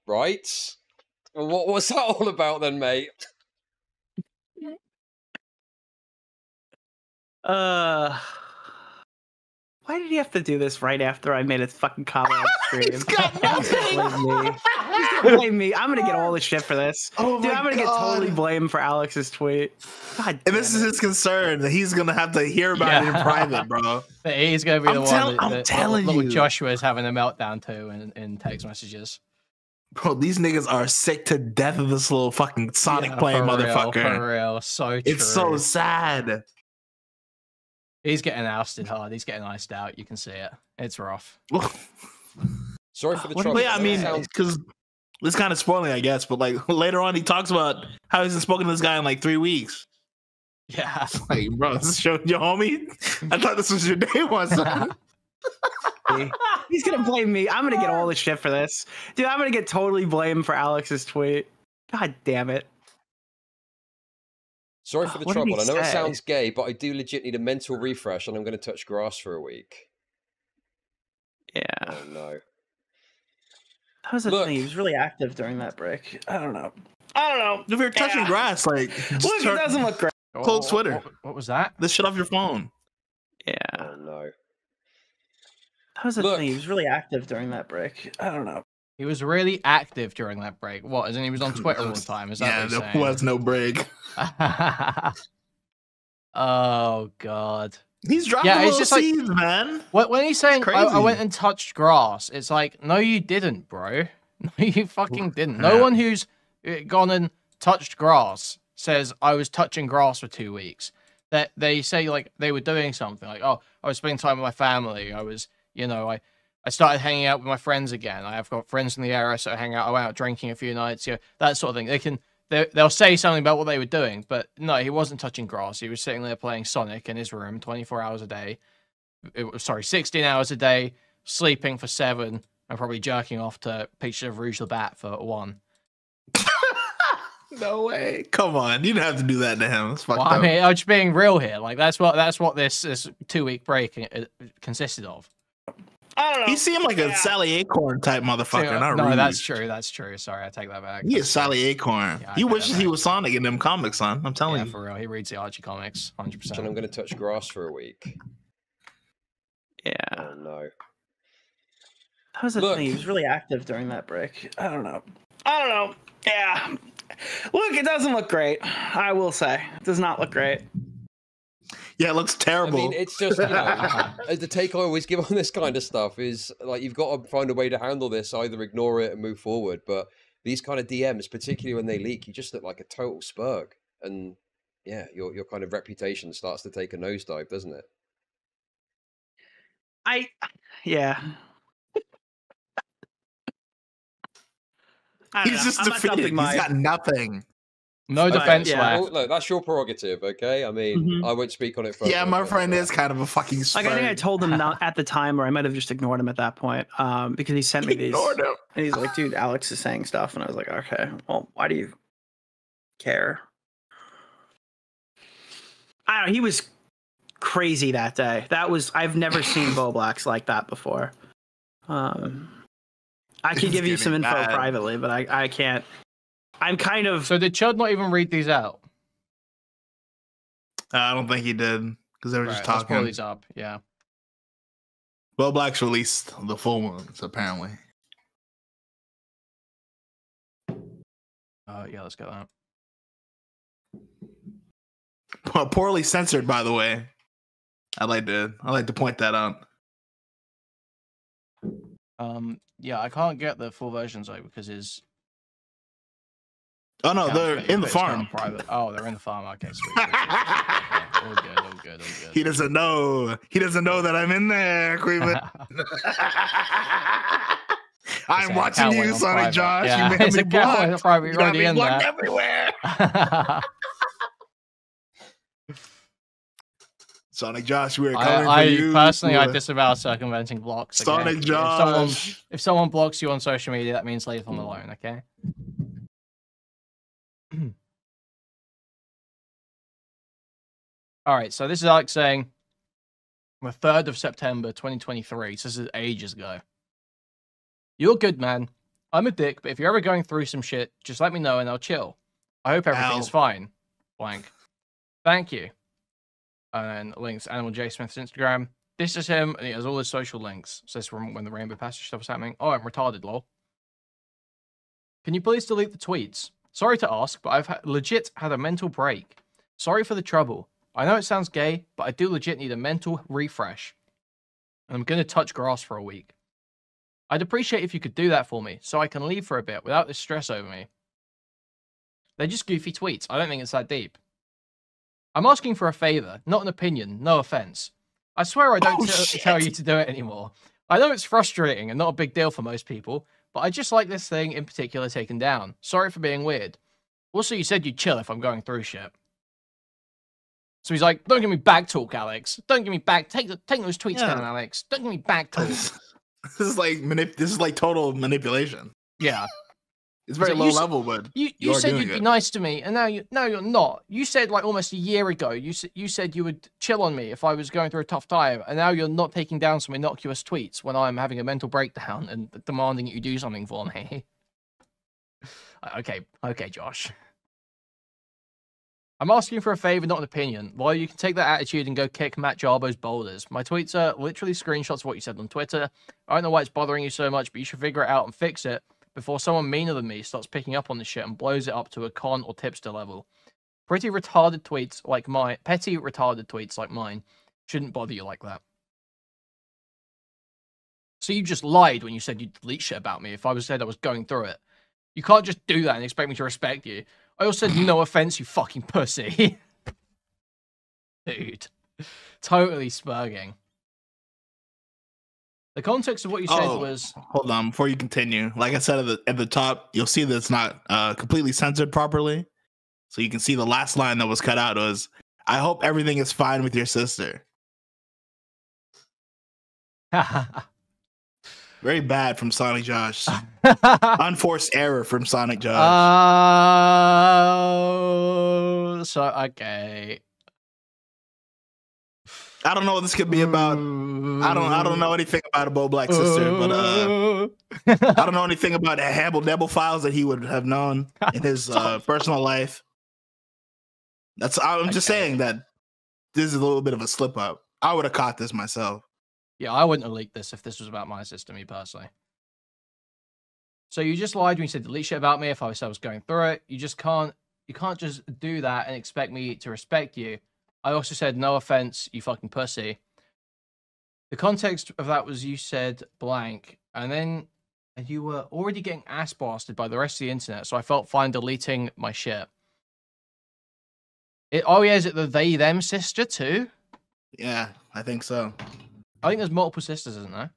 Right. What was that all about then, mate? Why did he have to do this right after I made a fucking comment on stream? He's gonna blame me. I'm gonna get all the shit for this. Oh dude, my I'm gonna get totally blamed for Alex's tweet. God and this is his concern that he's gonna have to hear about it in private, bro. He's gonna be the one I'm telling little you. Joshua is having a meltdown too in text messages. Bro, these niggas are sick to death of this little fucking Sonic playing motherfucker. For real, so true. It's so sad. He's getting ousted hard. He's getting iced out. You can see it. It's rough. Sorry for the trouble. Yeah, I mean, because this kind of spoiling, I guess. But like later on, he talks about how he hasn't spoken to this guy in like 3 weeks. Yeah, like bro, this is showing your homie. I thought this was your day one. He's gonna blame me. I'm gonna get all the shit for this, dude. I'm gonna get totally blamed for Alex's tweet. God damn it. Sorry for the trouble. I know it sounds gay, but I do legit need a mental refresh, and I'm going to touch grass for a week. Yeah. Oh, no. That was the thing. He was really active during that break. I don't know. If you're touching grass, like, look, it doesn't look great. Close Twitter. What was that? This shit off your phone. Yeah. Oh, no. That was the thing. He was really active during that break. I don't know. He was really active during that break. What? As in he was on Twitter all the time? Is that what you're there saying? was no break. Oh God. He's dropping little seeds, man. When he's saying I went and touched grass, it's like, no, you didn't, bro. No, you fucking didn't. No one who's gone and touched grass says I was touching grass for 2 weeks. That they say like they were doing something like, oh, I was spending time with my family. I was, I started hanging out with my friends again. I've got friends in the area, so I hang out. I went out drinking a few nights, that sort of thing. They'll say something about what they were doing, but no, he wasn't touching grass. He was sitting there playing Sonic in his room 24 hours a day. 16 hours a day, sleeping for 7, and probably jerking off to pictures of Rouge the Bat for 1. No way. Come on. You didn't have to do that to him. It's fucked up. I mean, I'm just being real here. Like, that's what this 2-week break consisted of. I don't know. He seemed like a Sally Acorn type motherfucker. Not Rouge. That's true. That's true. Sorry, I take that back. He is Sally Acorn. Yeah, he wishes he was Sonic in them comics, son. I'm telling you. For real. He reads the Archie comics, 100%. And I'm going to touch grass for a week. Yeah. Oh, no. That was the thing. He was really active during that break. I don't know. Yeah. Look, it doesn't look great. I will say. It does not look great. Yeah, it looks terrible. I mean, it's just, the take I always give on this kind of stuff is, like, you've got to find a way to handle this, either ignore it and move forward, but these kind of DMs, particularly when they leak, you just look like a total spurg. And, yeah, your kind of reputation starts to take a nosedive, doesn't it? Yeah. He's just defeated. He's got nothing. No defense left. Well, look, that's your prerogative, okay? I mean, I won't speak on it further. Yeah, my friend is kind of a fucking spurg. Like, I think I told him at the time, or I might have just ignored him at that point, because he sent me these. Ignored him. And he's like, dude, Alex is saying stuff. And I was like, okay, well, why do you care? I don't know. He was crazy that day. I've never seen Bowblax like that before. I can give you some info privately, but I can't. I'm kind of... So did Chud not even read these out? I don't think he did, because they were just talking. Let's pull these up, yeah. Bowblax released the full ones, apparently. Yeah, let's get that. Well, poorly censored, by the way. I'd like to point that out. Yeah, I can't get the full versions though because his Oh no, they're in the farm. Private. Oh, they're in the farm. Okay, sweet. Okay. All good, all good, all good. He doesn't know. He doesn't know that I'm in there, Kuihman. I'm watching you, Sonic Josh. Yeah. You made me blocked. Private. You You're got already me in blocked there. everywhere. Sonic Josh, we're coming for you. Personally, I disavow circumventing blocks. Okay? Sonic Josh. If someone blocks you on social media, that means leave them alone, okay? All right, so this is Alex saying, the 3rd of September, 2023. So this is ages ago. You're good, man. I'm a dick, but if you're ever going through some shit, just let me know and I'll chill. I hope everything's fine. Blank. Thank you. And then links Animal J Smith's Instagram. This is him, and he has all his social links. So this is from when the Rainbow Passage stuff was happening. Oh, I'm retarded, lol. Can you please delete the tweets? Sorry to ask, but I've legit had a mental break. Sorry for the trouble. I know it sounds gay, but I do legit need a mental refresh. And I'm going to touch grass for a week. I'd appreciate if you could do that for me, so I can leave for a bit without this stress over me. They're just goofy tweets. I don't think it's that deep. I'm asking for a favor, not an opinion. No offense. I swear I don't tell you to do it anymore. I know it's frustrating and not a big deal for most people, but I just like this thing in particular taken down. Sorry for being weird. Also, you said you'd chill if I'm going through shit. So he's like, don't give me back talk, Alex. Don't give me back. Take those tweets down, Alex. Don't give me back talk. This is like total manipulation. Yeah. It's very low level, but you said you'd be nice to me, and now you're not. You said like almost a year ago, you said you would chill on me if I was going through a tough time, and now you're not taking down some innocuous tweets when I'm having a mental breakdown and demanding that you do something for me. Okay, Josh. I'm asking for a favor, not an opinion. Well, you can take that attitude and go kick Matt Jarbo's boulders. My tweets are literally screenshots of what you said on Twitter. I don't know why it's bothering you so much, but you should figure it out and fix it before someone meaner than me starts picking up on this shit and blows it up to a con or tipster level. Petty retarded tweets like mine shouldn't bother you like that. So you just lied when you said you'd delete shit about me if I said I was going through it. You can't just do that and expect me to respect you. I also said no offense, you fucking pussy. Dude. Totally spurging. The context of what you said was... Hold on, before you continue. Like I said at the top, you'll see that it's not completely censored properly. So you can see the last line that was cut out was, I hope everything is fine with your sister. Very bad from Sonic Josh. Unforced error from Sonic Josh. Okay. I don't know what this could be about. I don't know anything about a Bowblax sister, but I don't know anything about the Habble files that he would have known in his personal life. I'm just saying that this is a little bit of a slip up. I would have caught this myself. Yeah, I wouldn't have leaked this if this was about my sister, me personally. So you just lied when you said delete shit about me if I was going through it. You can't just do that and expect me to respect you. I also said no offense, you fucking pussy. The context of that was you said blank, and you were already getting ass blasted by the rest of the internet, so I felt fine deleting my shit. Is it the they them sister too? Yeah, I think so. I think there's multiple sisters, isn't there?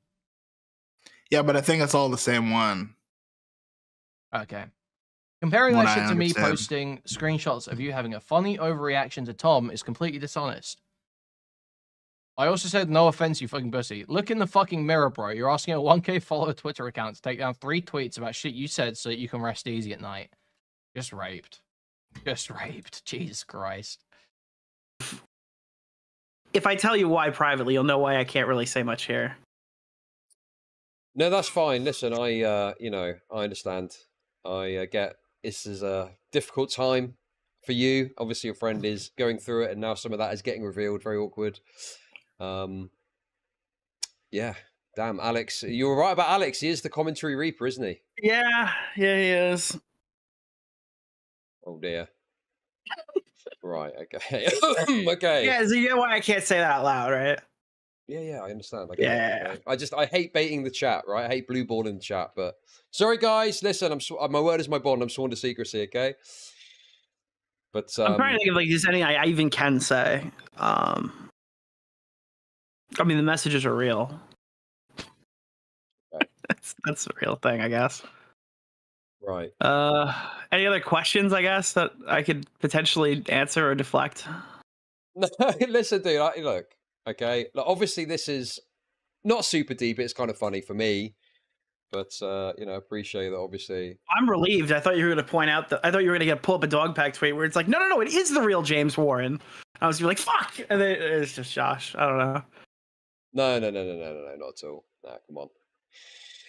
Yeah, but I think it's all the same one. Okay. Comparing that shit to me posting screenshots of you having a funny overreaction to Tom is completely dishonest. I also said, no offense, you fucking pussy. Look in the fucking mirror, bro. You're asking a 1K follower Twitter account to take down 3 tweets about shit you said so that you can rest easy at night. Just raped. Just raped. Jesus Christ. If I tell you why privately, you'll know why I can't really say much here. No, that's fine. Listen, I understand. I get this is a difficult time for you. Obviously, your friend is going through it, and now some of that is getting revealed. Very awkward. Yeah. Damn, Alex. You were right about Alex. He is the commentary reaper, isn't he? Yeah, he is. Oh, dear. Right, okay. Okay. Yeah, so you know why I can't say that out loud, right? Yeah, I understand. I hate baiting the chat, right? I hate blue ball in the chat, but sorry, guys. Listen, my word is my bond. I'm sworn to secrecy, okay? But I'm trying to think of like is anything I even can say. I mean, the messages are real. Okay. That's a real thing, I guess. Right. Any other questions? I guess that I could potentially answer or deflect. No, listen, dude. Look, okay. Like, obviously, this is not super deep. It's kind of funny for me, but appreciate that. Obviously, I'm relieved. I thought you were going to point out that I thought you were going to pull up a dog pack tweet where it's like, no, it is the real James Warren. I was like, fuck, and then it's just Josh. I don't know. No, not at all. Nah, come on.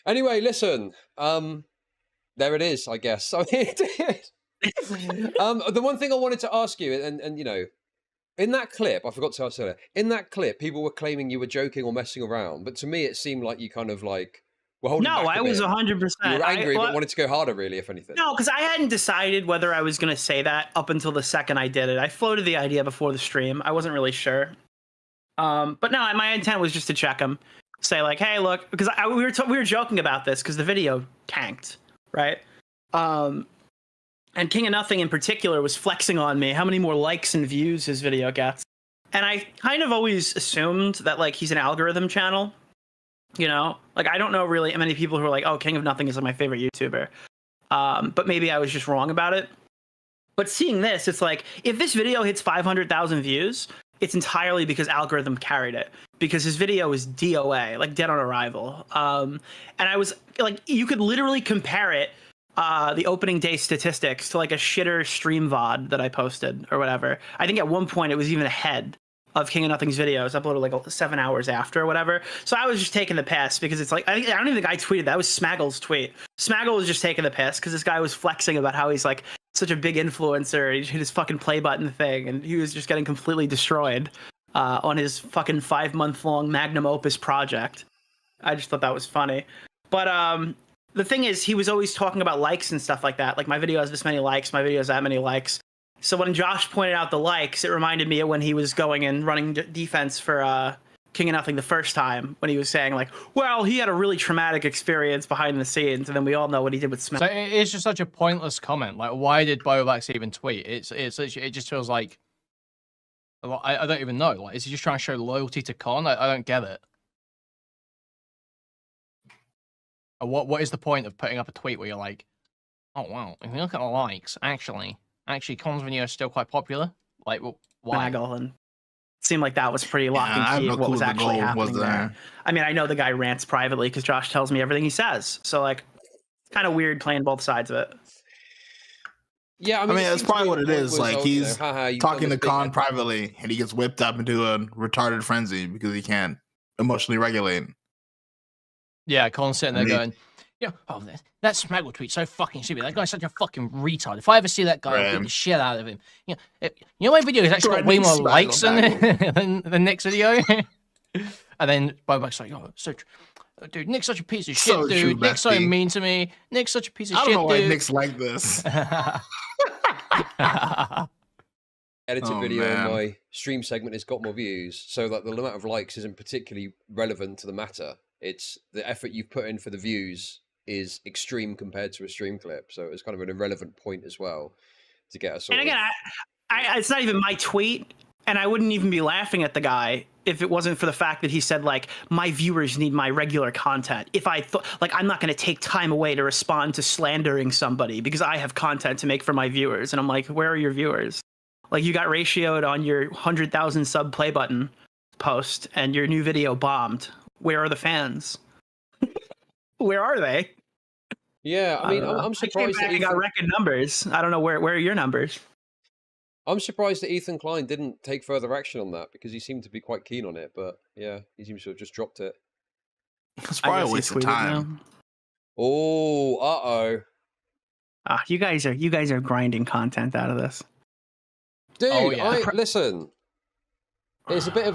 Anyway, listen. There it is. I guess. I mean, the one thing I wanted to ask you, and in that clip, I forgot to ask earlier. In that clip, people were claiming you were joking or messing around, but to me, it seemed like you kind of like were holding back. No, I was 100%. You were angry, but wanted to go harder, really, if anything. No, because I hadn't decided whether I was going to say that up until the second I did it. I floated the idea before the stream. I wasn't really sure. But no, my intent was just to check him, say like, hey, look, because we were joking about this because the video tanked, right? And King of Nothing in particular was flexing on me how many more likes and views his video gets. And I kind of always assumed that like he's an algorithm channel, like I don't know really many people who are like, oh, King of Nothing is my favorite YouTuber. But maybe I was just wrong about it. But seeing this, it's like, if this video hits 500,000 views, it's entirely because algorithm carried it, because his video is DOA, like dead on arrival. And I was like, you could literally compare it, the opening day statistics, to like a shitter stream VOD that I posted or whatever. I think at one point it was even ahead of King of Nothing's videos, uploaded like 7 hours after or whatever. So I was just taking the piss because it's like, I don't even think I tweeted that. It was Smaggle's tweet. Smaggle was just taking the piss because this guy was flexing about how he's like such a big influencer. He hit his fucking play button thing and he was just getting completely destroyed on his fucking 5-month-long magnum opus project. I just thought that was funny. But the thing is, he was always talking about likes and stuff like that. Like, my video has this many likes, my video has that many likes. So when Josh pointed out the likes, it reminded me of when he was going and running defense for King of Nothing the first time, when he was saying, like, well, he had a really traumatic experience behind the scenes, and then we all know what he did with Smith. So it's just such a pointless comment. Like, why did Bowblax even tweet? It just feels like, I don't even know. Like, is he just trying to show loyalty to Con? I don't get it. What is the point of putting up a tweet where you're like, oh wow, if you look at the likes, actually Con's video is still quite popular. Like, well, why? And it seemed like that was pretty lock and key of what was actually happening there. I mean, I know the guy rants privately because Josh tells me everything he says. So like, it's kind of weird playing both sides of it. Yeah, I mean that's probably what it is. Like, he's talking to Con privately, and he gets whipped up into a retarded frenzy because he can't emotionally regulate. Yeah, Con's sitting there going, oh, that Smaggle tweet's so fucking stupid. That guy's such a fucking retard. If I ever see that guy, I'll beat the shit out of him. My video has actually got way more likes than Nick's video. And then Bowblax's like, oh, so dude, Nick's such a piece of shit, dude. True, Nick's so mean to me. Nick's such a piece of shit, dude. I don't know why Nick's like this. Edited video in my stream segment has got more views, so that the amount of likes isn't particularly relevant to the matter. It's the effort you've put in for the views is extreme compared to a stream clip, so it's kind of an irrelevant point as well to get us. And again, it's not even my tweet, and I wouldn't even be laughing at the guy if it wasn't for the fact that he said, like, my viewers need my regular content. If I thought, like, I'm not going to take time away to respond to slandering somebody because I have content to make for my viewers, and I'm like, where are your viewers? Like, you got ratioed on your 100,000 sub play button post, and your new video bombed. Where are the fans? Where are they? Yeah, I mean, I'm surprised that you got record numbers. I don't know where are your numbers. I'm surprised that Ethan Klein didn't take further action on that because he seemed to be quite keen on it. But yeah, he seems to have just dropped it. It's probably a waste of time. Oh, you guys are grinding content out of this, dude. Listen. It's a bit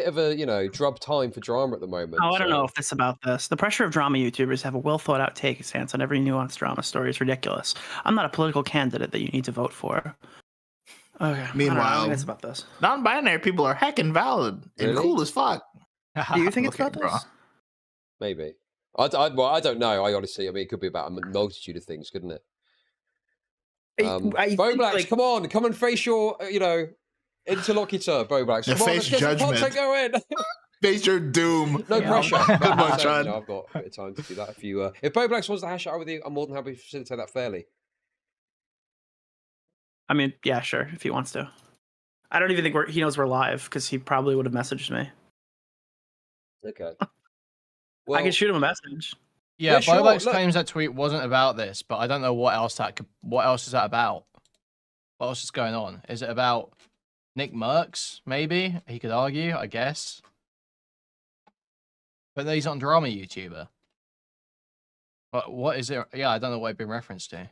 of a drub time for drama at the moment. I don't know if it's about this. The pressure of drama YouTubers have a well thought out take stance on every nuanced drama story is ridiculous. I'm not a political candidate that you need to vote for. Okay. Meanwhile, it's about this. Non-binary people are heckin' valid and cool as fuck. Do you think it's about this? Maybe. Well, I don't know. I honestly, I mean, it could be about a multitude of things, couldn't it? Bowblax, like... come and face your, interlocutor, Bowblax. Come on, face judgment. Go in. Face your doom. No pressure. Good one, Chud. I've got a bit of time to do that. If Bowblax wants to hash it out with you, I'm more than happy to facilitate that fairly. I mean, yeah, sure, if he wants to. I don't even think he knows we're live because he probably would have messaged me. Okay. Well, I can shoot him a message. Yeah, Bowblax claims that tweet wasn't about this, but I don't know what else is that about. What else is going on? Is it about Nick Merckx? Maybe he could argue, I guess. But he's not a drama YouTuber. But what is it? Yeah, I don't know what it's been referenced to.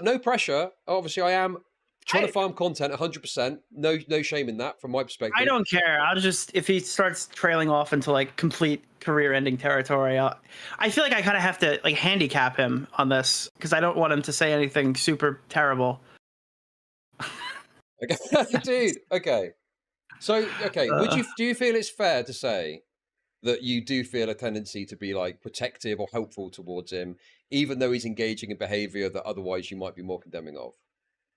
No pressure. Obviously, I am trying to farm content 100%. No shame in that from my perspective. I don't care. I'll just, if he starts trailing off into like complete career-ending territory, I feel like I kind of have to like handicap him on this because I don't want him to say anything super terrible. Okay. Dude, okay. So, okay, do you feel it's fair to say that you do feel a tendency to be like protective or helpful towards him, even though he's engaging in behavior that otherwise you might be more condemning of?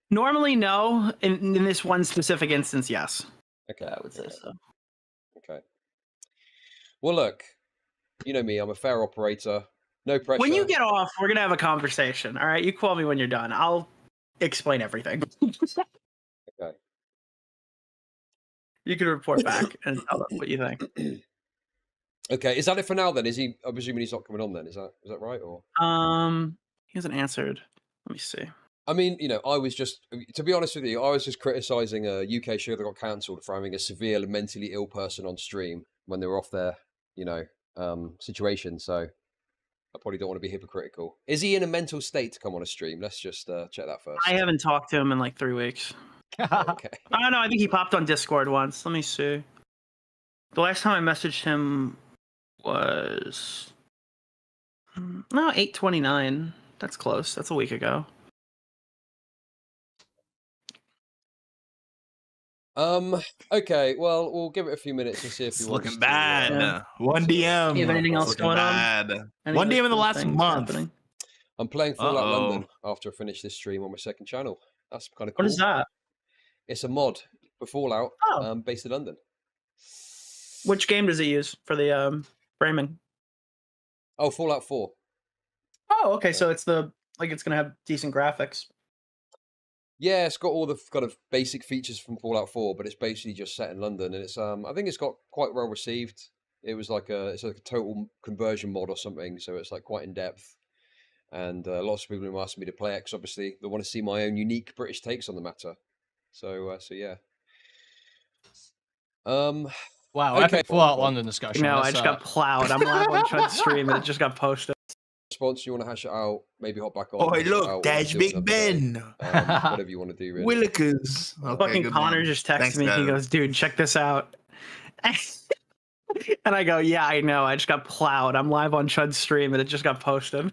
Normally, no. In this one specific instance, yes. Okay. I would say so. Okay. Well, look, you know me, I'm a fair operator. No pressure. When you get off, we're going to have a conversation. All right. You call me when you're done. I'll explain everything. Okay. You can report back and tell us what you think. Okay. Is that it for now then? I'm presuming he's not coming on then. Is that right? Or he hasn't answered. Let me see. I mean, I was just, to be honest with you, I was just criticizing a UK show that got cancelled for having a severely mentally ill person on stream when they were off their, situation. So I probably don't want to be hypocritical. Is he in a mental state to come on a stream? Let's just check that first. I haven't talked to him in like 3 weeks. Okay. I don't know. I think he popped on Discord once. Let me see. The last time I messaged him was 8/29. That's close. That's a week ago. Okay, well, we'll give it a few minutes and see if it's looking bad. One DM. You have anything else going on? One DM in the last month. Happening? I'm playing Fallout London after I finish this stream on my second channel. That's kind of cool. What is that? It's a mod for Fallout, based in London. Which game does it use for the framing? Oh, Fallout 4. Oh, okay. So it's it's gonna have decent graphics. Yeah, it's got all the kind of basic features from Fallout 4, but it's basically just set in London, and it's I think it's got quite well received. It was it's like a total conversion mod or something, so it's like quite in depth. And lots of people have asked me to play it because obviously they want to see my own unique British takes on the matter. So yeah. Wow, okay. Fallout London discussion. No, I just got plowed. I'm live on Chud's stream and it just got posted. Response, you want to hash it out, maybe hop back on. Oh, look, that's Big Ben. Whatever you want to do, really. Willikers. Okay, fucking Connor just texted me. He goes, dude, check this out. And I go, yeah, I know. I just got plowed. I'm live on Chud's stream and it just got posted.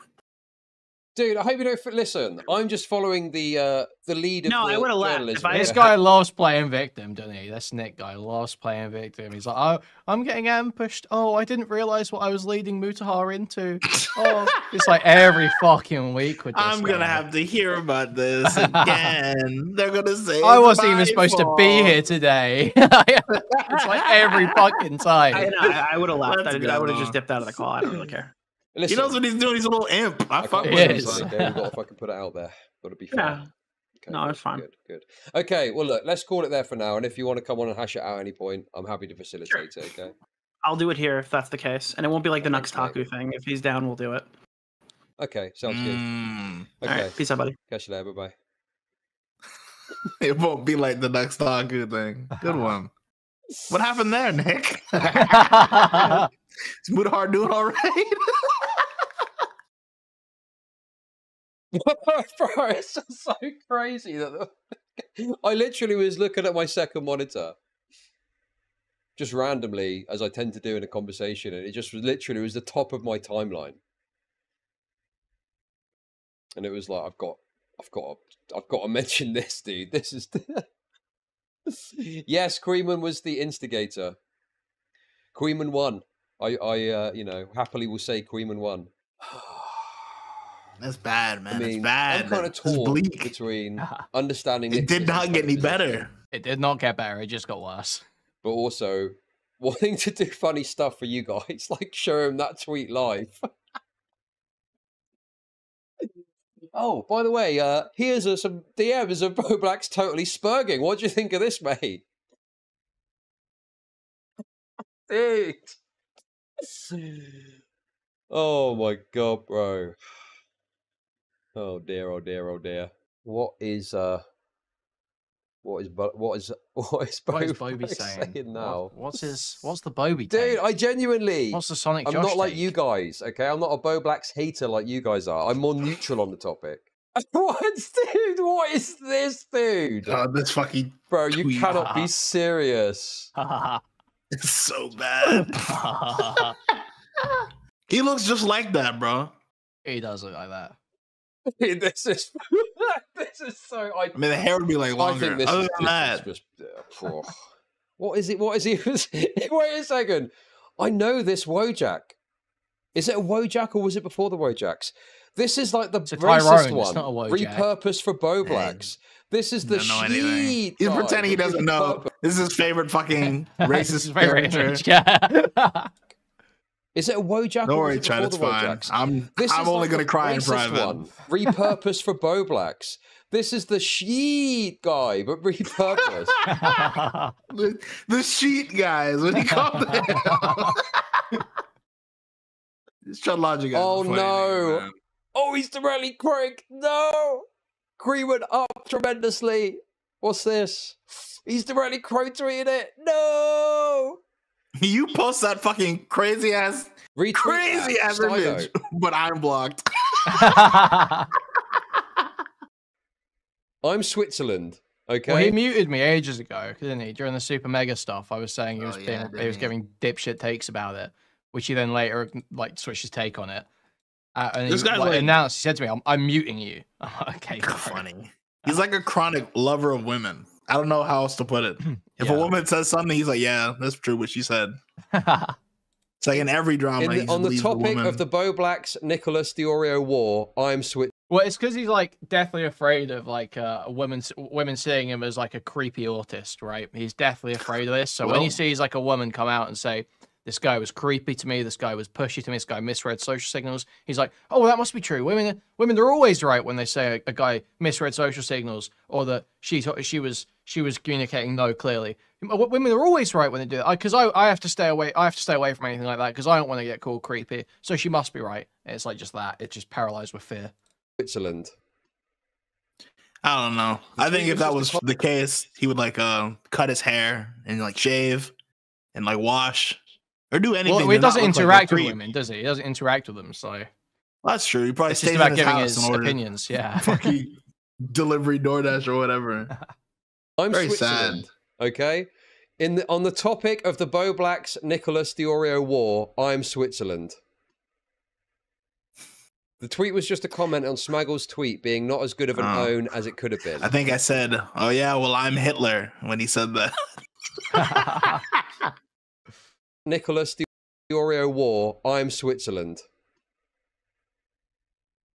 Dude, I hope you don't listen. I'm just following the lead of I would have left. This guy loves playing victim, doesn't he? This Nick guy loves playing victim. He's like, oh, I'm getting ambushed. Oh, I didn't realize what I was leading Mutahar into. Oh, it's like every fucking week with this I'm going to have to hear about this again. They're going to say I wasn't even supposed to be here today. It's like every fucking time. I would have left. I would have just dipped out of the call. I don't really care. Listen, he knows what he's doing. He's a little imp. I fuck with him. We've got to fucking put it out there. Got to be fair. Yeah. Okay, no, it's fine. Good. Okay, well, look, let's call it there for now. And if you want to come on and hash it out at any point, I'm happy to facilitate it, okay? I'll do it here if that's the case. And it won't be like the Nuxtaku thing. If he's down, we'll do it. Okay, sounds good. Okay. All right, peace out, buddy. Catch you later. Bye-bye. It won't be like the Nuxtaku thing. Good one. What happened there, Nick? Is Mutahar doing all right? Bro, it's just so crazy that I literally was looking at my second monitor just randomly, as I tend to do in a conversation, and it just was literally was the top of my timeline, and it was like I've got to mention this, dude. This is yes, Kuihman was the instigator. Kuihman won. You know, happily will say Kuihman won. That's bad, man. I mean, it's bad. I'm kind of torn between understanding it did not get any better. It did not get better. It just got worse. But also wanting to do funny stuff for you guys, like show him that tweet live. Oh, by the way, here's some DMs of Bowblax totally spurging. What do you think of this, mate? Dude. Oh my god, bro. Oh dear, oh dear, oh dear. What is Bobby saying now? What's the Bobby? Dude, I genuinely. What's the Sonic? I'm Josh not like take? you guys, okay? I'm not a Bowblax hater like you guys are. I'm more neutral on the topic. What, dude? What is this, dude? This fucking bro, you cannot be serious. It's so bad. He looks just like that, bro. He does look like that. This is so. I mean, the hair would be like longer. I think this Other is than that, just what is it? What is he? Wait a second. I know this Wojak. Is it a Wojak or was it before the Wojaks? This is like the racist one. It's not a Wojak. Repurposed for Bowblax. This is the sheet. He's pretending he doesn't know. This is his favorite fucking racist character. Yeah. Is it a Wojak? Don't worry, Chad. It's fine. I'm only gonna cry in private. One, repurposed for Bowblax. This is the sheet guy, but repurposed. the sheet guy is what he called it. It's Chud Logic. Oh no! Name, oh, he's directly Craig. No, Kuihman up tremendously. What's this? He's directly quote tweeting it. No. You post that fucking crazy ass image, but I'm blocked. I'm Switzerland. Okay. Well, he muted me ages ago, didn't he? During the Super Mega stuff, I was saying he was giving dipshit takes about it, which he then later like switched his take on it. And this guy's like, announced, he said to me, "I'm muting you." Okay, funny. He's like a chronic lover of women. I don't know how else to put it. If a woman says something, he's like, "Yeah, that's true what she said." It's like in every drama. On the topic of the Bowblax Nicholas DeOrio war, I'm Switzerland. Well, it's because he's like deathly afraid of like women seeing him as like a creepy autist, right? He's deathly afraid of this. So when he sees like a woman come out and say, "This guy was creepy to me. This guy was pushy to me. This guy misread social signals," he's like, "Oh, well, that must be true. Women, they're always right when they say a guy misread social signals or that she was communicating no clearly. Women are always right when they do that. Because I have to stay away. I have to stay away from anything like that because I don't want to get called creepy. So she must be right." And it's like just that. It's just paralyzed with fear. Switzerland. I don't know. I think if that was the case, he would like cut his hair and like shave and like wash. Or do anything. Well, he doesn't interact with women, does he? He doesn't interact with them, so that's true. He probably stays about in giving his opinions. Yeah, fucking delivery DoorDash or whatever. I'm very Switzerland, sad. Okay, on the topic of the Bowblax Nicholas DeOrio war, I'm Switzerland. The tweet was just a comment on Smaggle's tweet being not as good of an own as it could have been. I think I said, "Oh yeah, well I'm Hitler" when he said that. Nicholas DeOrio war, I'm Switzerland.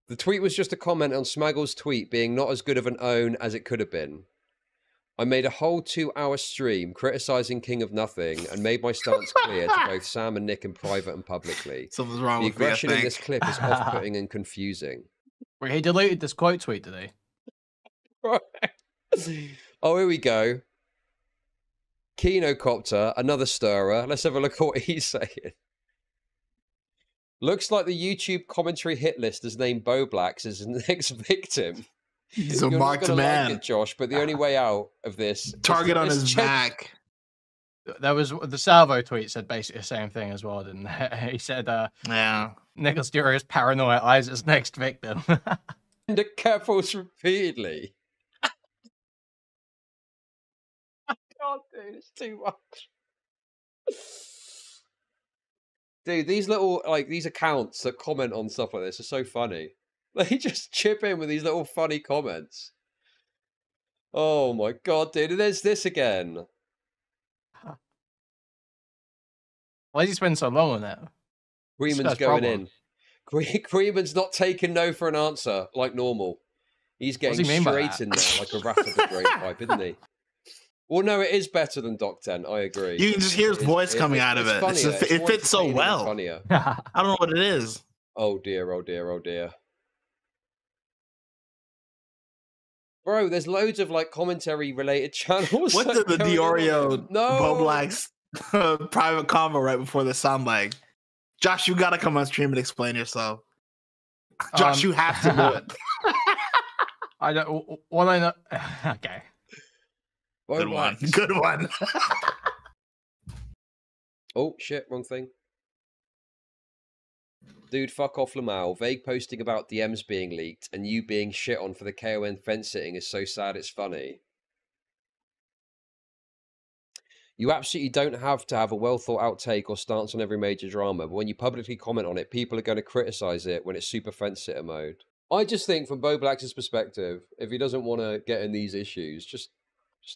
The tweet was just a comment on Smaggle's tweet being not as good of an own as it could have been. I made a whole 2-hour stream criticizing King of Nothing and made my stance clear to both Sam and Nick in private and publicly. Something's wrong the with me, aggression in this clip is off-putting and confusing. Wait, he deleted this quote tweet, did he? Right. Oh, here we go. Kinocopter, another stirrer. Let's have a look at what he's saying. Looks like the YouTube commentary hit list has named Bowblax as his next victim. He's a marked man, like it, Josh. But the only way out of this target on his back. That was the Salvo tweet said basically the same thing as well, didn't it? He said, "Yeah, Nicholas DeOrio's paranoia eyes his next victim." And the capitals repeatedly. I can't do this too much. Dude, these little these accounts that comment on stuff like this are so funny. They just chip in with these little funny comments. Oh my god, dude. And there's this again. Why does he spend so long on that? Kuihman's going in. Kuihman's not taking no for an answer like normal. He's getting straight in there like a rat of a great pipe, isn't he? Well, no, it is better than Doc 10. I agree. You can just hear his voice coming out of it. It fits so well. I don't know what it is. Oh dear, oh dear, oh dear. Bro, there's loads of like commentary related channels. What did the DeOrio Bowblax private convo right before the sound like? Josh, you gotta come on stream and explain yourself. Josh, you have to do it. I don't. What I know. Okay. Good one. Good one. Oh shit! Wrong thing. Dude, fuck off, Lamal. Vague posting about DMs being leaked and you being shit on for the KON fence sitting is so sad it's funny. You absolutely don't have to have a well thought out take or stance on every major drama, but when you publicly comment on it, people are going to criticize it when it's super fence sitter mode. I just think from Bowblax's perspective, if he doesn't want to get in these issues, just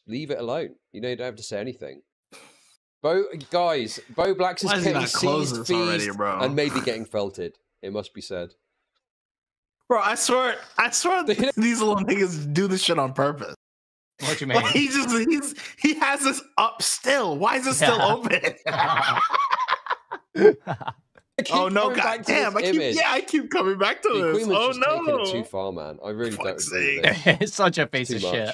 leave it alone. You know, you don't have to say anything. Guys, Bowblax is getting seized, feased, and maybe getting felted. It must be said. Bro, I swear these little niggas do this shit on purpose. What do you mean? Like, he has this up still. Why is it still open? Oh no, goddamn! I keep coming back to this. Oh no, taking it too far, man. I really don't agree with it. It's such a piece of shit.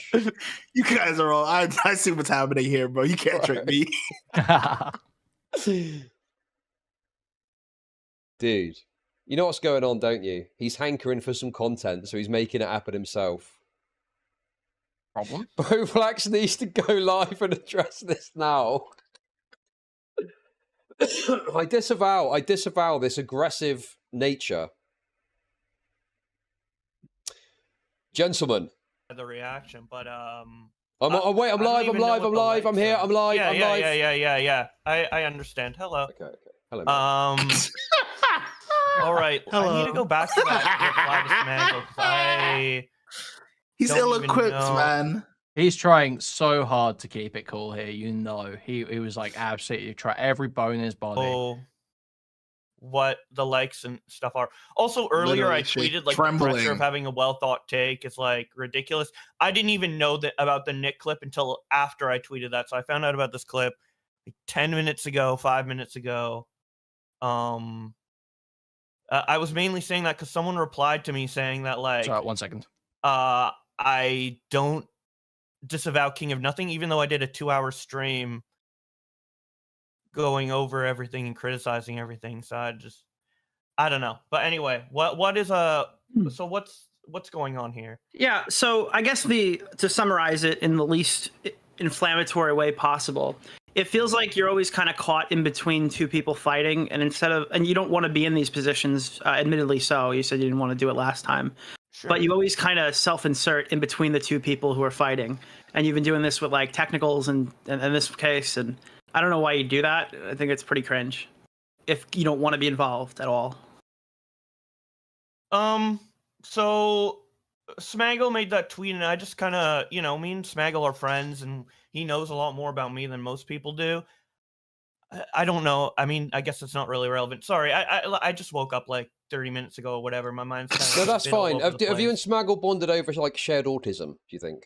You guys are all. I see what's happening here, bro. You can't trick me. Dude, you know what's going on, don't you? He's hankering for some content, so he's making it happen himself. Problem? Bowblax needs to go live and address this now. I disavow this aggressive nature. Gentlemen. The reaction, but I'm live, I'm here, I'm live, I'm live. Yeah. I understand. Hello. Okay. Hello. All right. Hello. I need to go back to that reply to Smangle. He's ill-equipped, man. He's trying so hard to keep it cool here. You know, he was like absolutely try every bone in his body. Oh, what the likes and stuff are. Also, earlier I tweeted like the pressure of having a well thought take is like ridiculous. I didn't even know that about the Nick clip until after I tweeted that. So I found out about this clip like 10 minutes ago, 5 minutes ago. I was mainly saying that because someone replied to me saying that like, sorry, 1 second. I don't disavow King of Nothing, even though I did a 2-hour stream going over everything and criticizing everything. So I don't know. But anyway, what is so what's going on here? Yeah, so I guess to summarize it in the least inflammatory way possible, it feels like you're always kind of caught in between two people fighting, and and you don't want to be in these positions, admittedly so. You said you didn't want to do it last time. Sure. But you always kind of self-insert in between the two people who are fighting. And you've been doing this with like technicals and in this case, and I don't know why you do that. I think it's pretty cringe if you don't want to be involved at all. So Smangle made that tweet, and I just kind of, me and Smangle are friends, and he knows a lot more about me than most people do. I don't know. I mean, I guess it's not really relevant. Sorry, I just woke up like 30 minutes ago or whatever. My mind's kind of... No, that's fine. Have you and Smaggle bonded over like shared autism, do you think?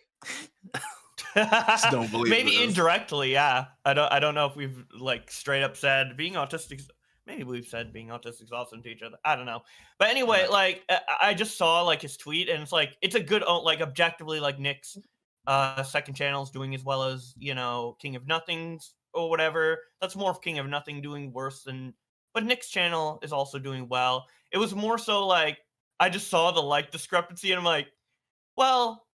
Don't believe maybe this. Indirectly, yeah. I don't know if we've like straight up said being autistic. Maybe we've said being autistic is awesome to each other. I don't know. But anyway, like I just saw like his tweet, and it's like it's a good like objectively like Nick's second channel is doing as well as King of Nothing's or whatever. That's more of King of Nothing doing worse than, but Nick's channel is also doing well. It was more so like I just saw the like discrepancy, and I'm like, well,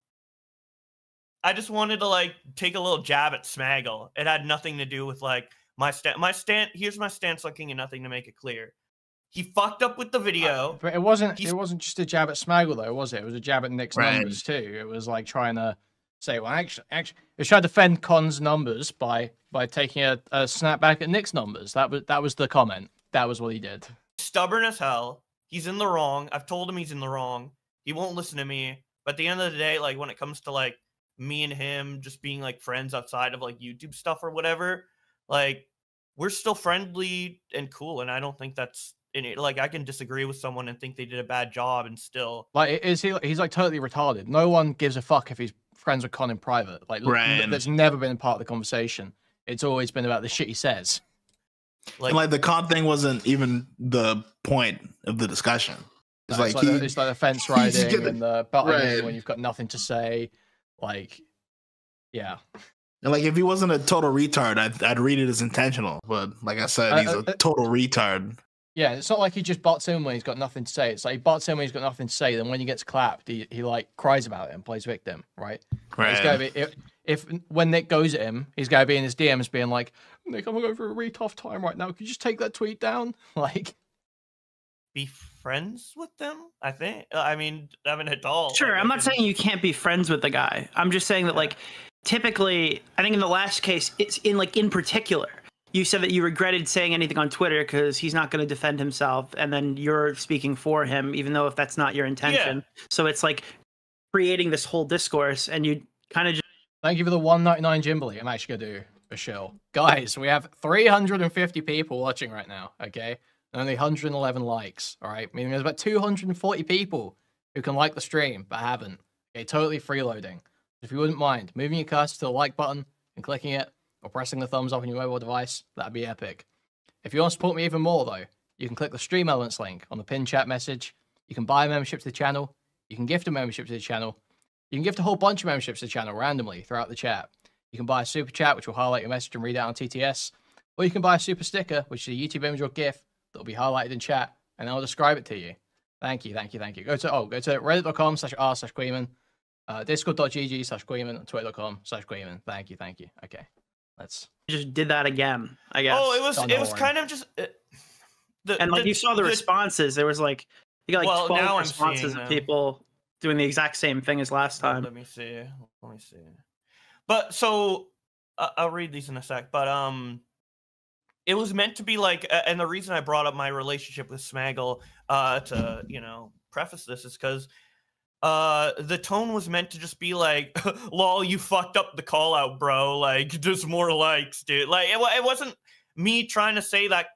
I just wanted to like take a little jab at Smaggle. It had nothing to do with like my stand. Here's my stance on King of Nothing to make it clear. He fucked up with the video. But it wasn't just a jab at Smaggle though, was it? It was a jab at Nick's numbers too. It was like trying to say, well, actually, it was trying to defend Con's numbers by taking a snap back at Nick's numbers. That was the comment. That was what he did. Stubborn as hell. He's in the wrong. I've told him he's in the wrong. He won't listen to me. But at the end of the day, like when it comes to like me and him just being like friends outside of like YouTube stuff or whatever, like we're still friendly and cool, and I don't think that's like I can disagree with someone and think they did a bad job and still like he's like totally retarded. No one gives a fuck if he's friends with Con in private. Like that's never been part of the conversation. It's always been about the shit he says. Like the Con thing wasn't even the point of the discussion. It's like the fence riding and the buttoning when you've got nothing to say. Like, yeah. And like if he wasn't a total retard, I'd read it as intentional. But like I said, he's a total retard. Yeah, it's not like he just butts in when he's got nothing to say. It's like he butts in when he's got nothing to say. Then when he gets clapped, he like cries about it and plays victim, right? Right. It's gotta be, if when Nick goes at him, he's gotta be in his DMs being like, Nick, I'm going through a really tough time right now. Could you just take that tweet down? Like, be friends with them? I think. I mean, at all. Sure, I'm not saying you can't be friends with the guy. I'm just saying that like, typically, I think in the last case, it's in particular. You said that you regretted saying anything on Twitter because he's not going to defend himself, and then you're speaking for him, even though if that's not your intention. Yeah. So it's like creating this whole discourse, and you kind of just... Thank you for the 199 Jimberly. I'm actually going to do a show. Guys, we have 350 people watching right now, okay? And only 111 likes, all right? Meaning there's about 240 people who can like the stream, but haven't. Okay, totally freeloading. If you wouldn't mind moving your cursor to the like button and clicking it, or pressing the thumbs up on your mobile device, that'd be epic. If you want to support me even more, though, you can click the Stream Elements link on the pinned chat message. You can buy a membership to the channel. You can gift a membership to the channel. You can gift a whole bunch of memberships to the channel randomly throughout the chat. You can buy a super chat, which will highlight your message and read out on TTS. Or you can buy a super sticker, which is a YouTube image or GIF that will be highlighted in chat, and I'll describe it to you. Thank you, thank you, thank you. Go to reddit.com/r/Kuihman, discord.gg/Kuihman, and twitter.com/Kuihman. Thank you, thank you. Okay. Let's just did that again, I guess. Oh, it was kind of just you saw the responses. There was like you got like 12 responses of people doing the exact same thing as last time. Let me see. But so I'll read these in a sec. But it was meant to be like, and the reason I brought up my relationship with Smaggle to preface this is because the tone was meant to just be like, lol, you fucked up the call out, bro. Like, just more likes, dude. Like, it wasn't me trying to say that.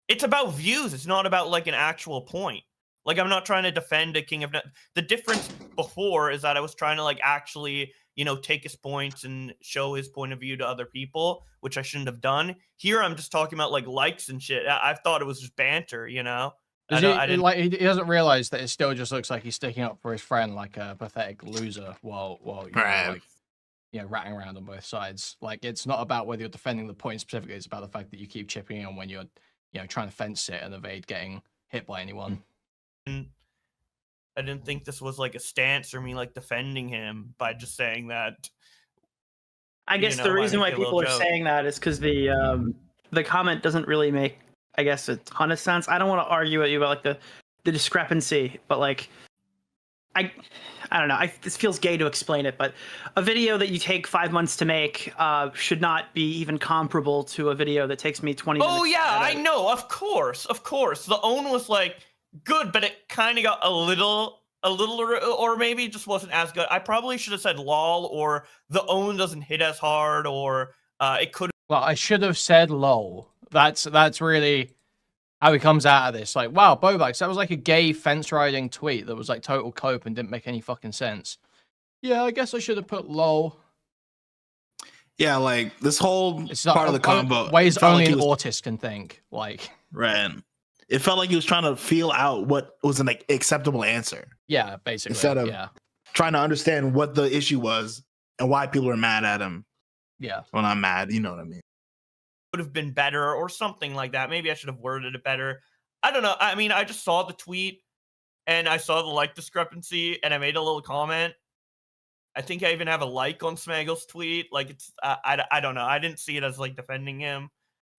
It's about views. It's not about like an actual point. Like, I'm not trying to defend a King of the difference before is that I was trying to like actually, take his points and show his point of view to other people, which I shouldn't have done. Here, I'm just talking about like likes and shit. I thought it was just banter, He doesn't realize that it still just looks like he's sticking up for his friend like a pathetic loser while ratting around on both sides. Like, it's not about whether you're defending the point specifically. It's about the fact that you keep chipping in when you're trying to fence it and evade getting hit by anyone. And I didn't think this was like a stance or me like defending him by just saying that. I guess the reason why people are saying that is because the comment doesn't really make, I guess, a ton of sense. I don't want to argue with you about like the discrepancy, but like I don't know. This feels gay to explain it, but a video that you take 5 months to make should not be even comparable to a video that takes me 20 minutes. Oh yeah, I know. Of course. The own was like good, but it kind of got a little, or maybe it just wasn't as good. I probably should have said lol, or the own doesn't hit as hard, or it could. Well, I should have said lol. That's really how he comes out of this. Like, wow, Bowblax, that was like a gay fence riding tweet that was like total cope and didn't make any fucking sense. Yeah, I guess I should have put lol. Yeah, like this whole part of the combo. Ways only an autist can think. Like, right. It felt like he was trying to feel out what was an acceptable answer. Yeah, basically. Instead of trying to understand what the issue was and why people were mad at him. Yeah. Well, I'm mad, you know what I mean. Would have been better or something like that. Maybe I should have worded it better. I don't know. I mean, I just saw the tweet and I saw the like discrepancy and I made a little comment. I think I even have a like on Smaggle's tweet. Like, it's I don't know. I didn't see it as like defending him,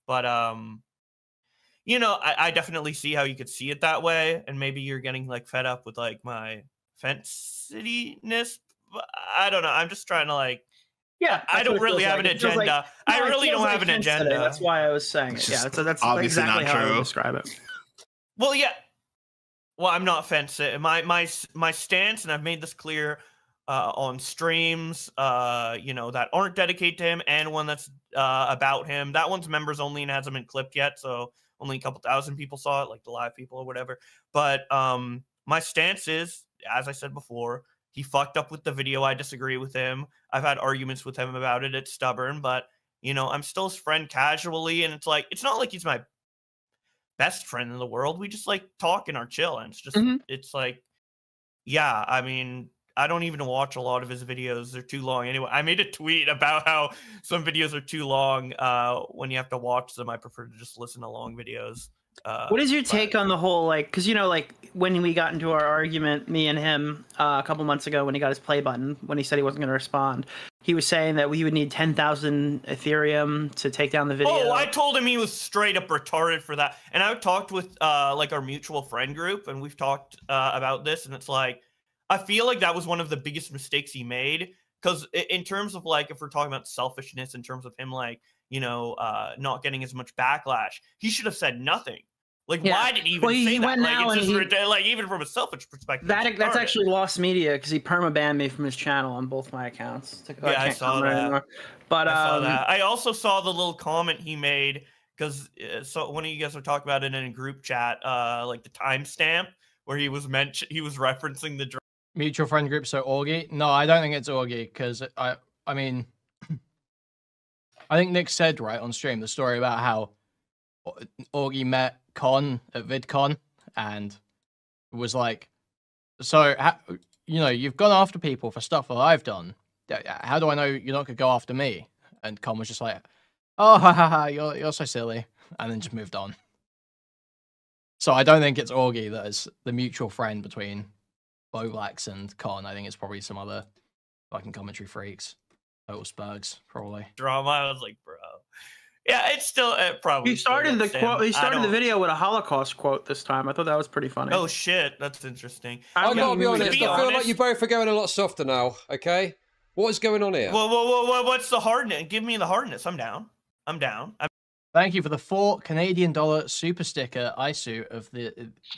but I definitely see how you could see it that way, and maybe you're getting like fed up with like my fence-ness. I don't know. I'm just trying to like. Yeah, I don't really have an agenda. I really don't have an agenda. That's why I was saying it. Yeah, so that's exactly how I would describe it. Well, yeah. Well, I'm not fence-sitting. My stance, and I've made this clear on streams, you know, that aren't dedicated to him, and one that's about him. That one's members only and hasn't been clipped yet, so only a couple thousand people saw it, like the live people or whatever. But my stance is, as I said before, he fucked up with the video. I disagree with him. I've had arguments with him about it. It's stubborn, but, you know, I'm still his friend casually, and it's like, it's not like he's my best friend in the world. We just like talk and are chill, and it's just, it's like, yeah, I mean, I don't even watch a lot of his videos. They're too long. Anyway, I made a tweet about how some videos are too long when you have to watch them. I prefer to just listen to long videos. What is your take on the whole, like, because, you know, like, when we got into our argument, me and him, a couple months ago when he got his play button, when he said he wasn't going to respond, he was saying that we would need 10,000 Ethereum to take down the video. Oh, I told him he was straight up retarded for that. And I talked with, like, our mutual friend group, and we've talked about this, and it's like, I feel like that was one of the biggest mistakes he made, because in terms of, like, if we're talking about selfishness, in terms of him, like, you know, not getting as much backlash, he should have said nothing. Like, why did he even say that? Like, it's just like, even from a selfish perspective. That's actually lost media, because he perma-banned me from his channel on both my accounts. Yeah, I saw that. But I saw that. I also saw the little comment he made, because so one of you guys were talking about it in a group chat, like the timestamp where he was referencing the mutual friend group. So Augie? No, I don't think it's Augie, because I mean, I think Nick said right on stream the story about how Augie met Con at VidCon and was like, so you know, you've gone after people for stuff that I've done. How do I know you're not gonna go after me? And Con was just like, oh, ha ha ha, you're so silly, and then just moved on. So I don't think it's Augie that is the mutual friend between Bowblax and Con. I think it's probably some other fucking commentary freaks. Total Spurgs, probably. Drama. I was like, bro. Yeah, it's still probably. He started the quote. He started the video with a Holocaust quote this time. I thought that was pretty funny. Oh shit, that's interesting. I gotta be honest. I feel like you both are going a lot softer now. Okay, what is going on here? Well, what's the hardness? Give me the hardness. I'm down. Thank you for the $4 Canadian super sticker Isu of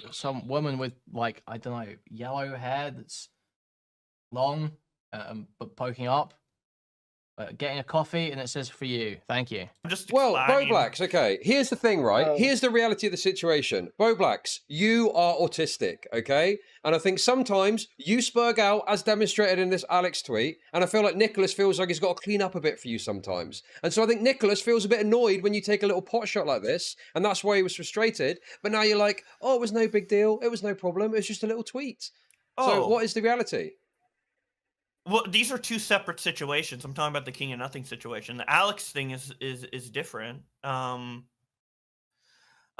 some woman with, like, I don't know, yellow hair that's long but poking up. Getting a coffee, and it says for you. Thank you. Well, Bowblax, okay. Here's the thing, right? Here's the reality of the situation. Bowblax, you are autistic, okay? And I think sometimes you spurg out, as demonstrated in this Alex tweet, and I feel like Nicholas feels like he's got to clean up a bit for you sometimes. And so I think Nicholas feels a bit annoyed when you take a little pot shot like this, and that's why he was frustrated. But now you're like, oh, it was no big deal. It was no problem. It was just a little tweet. So what is the reality? Well, these are two separate situations. I'm talking about the King of Nothing situation. The Alex thing is different. I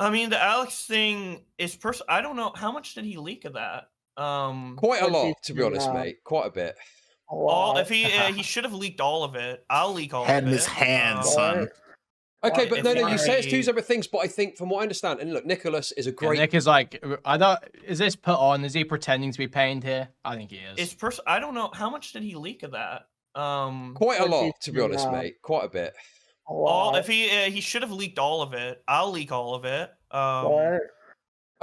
mean, the Alex thing is I don't know, how much did he leak of that? Quite a lot, to be honest, mate. Quite a bit. If he should have leaked all of it. I'll leak all of it. Had in his hand, son. Okay, but no, you say it's two separate things, but I think from what I understand, and look, Nicholas is a great... Yeah, Nick is like, is this put on? Is he pretending to be pained here? I think he is. I don't know, how much did he leak of that? Quite a lot, to be honest, mate. Quite a bit. If he should have leaked all of it. I'll leak all of it. Okay,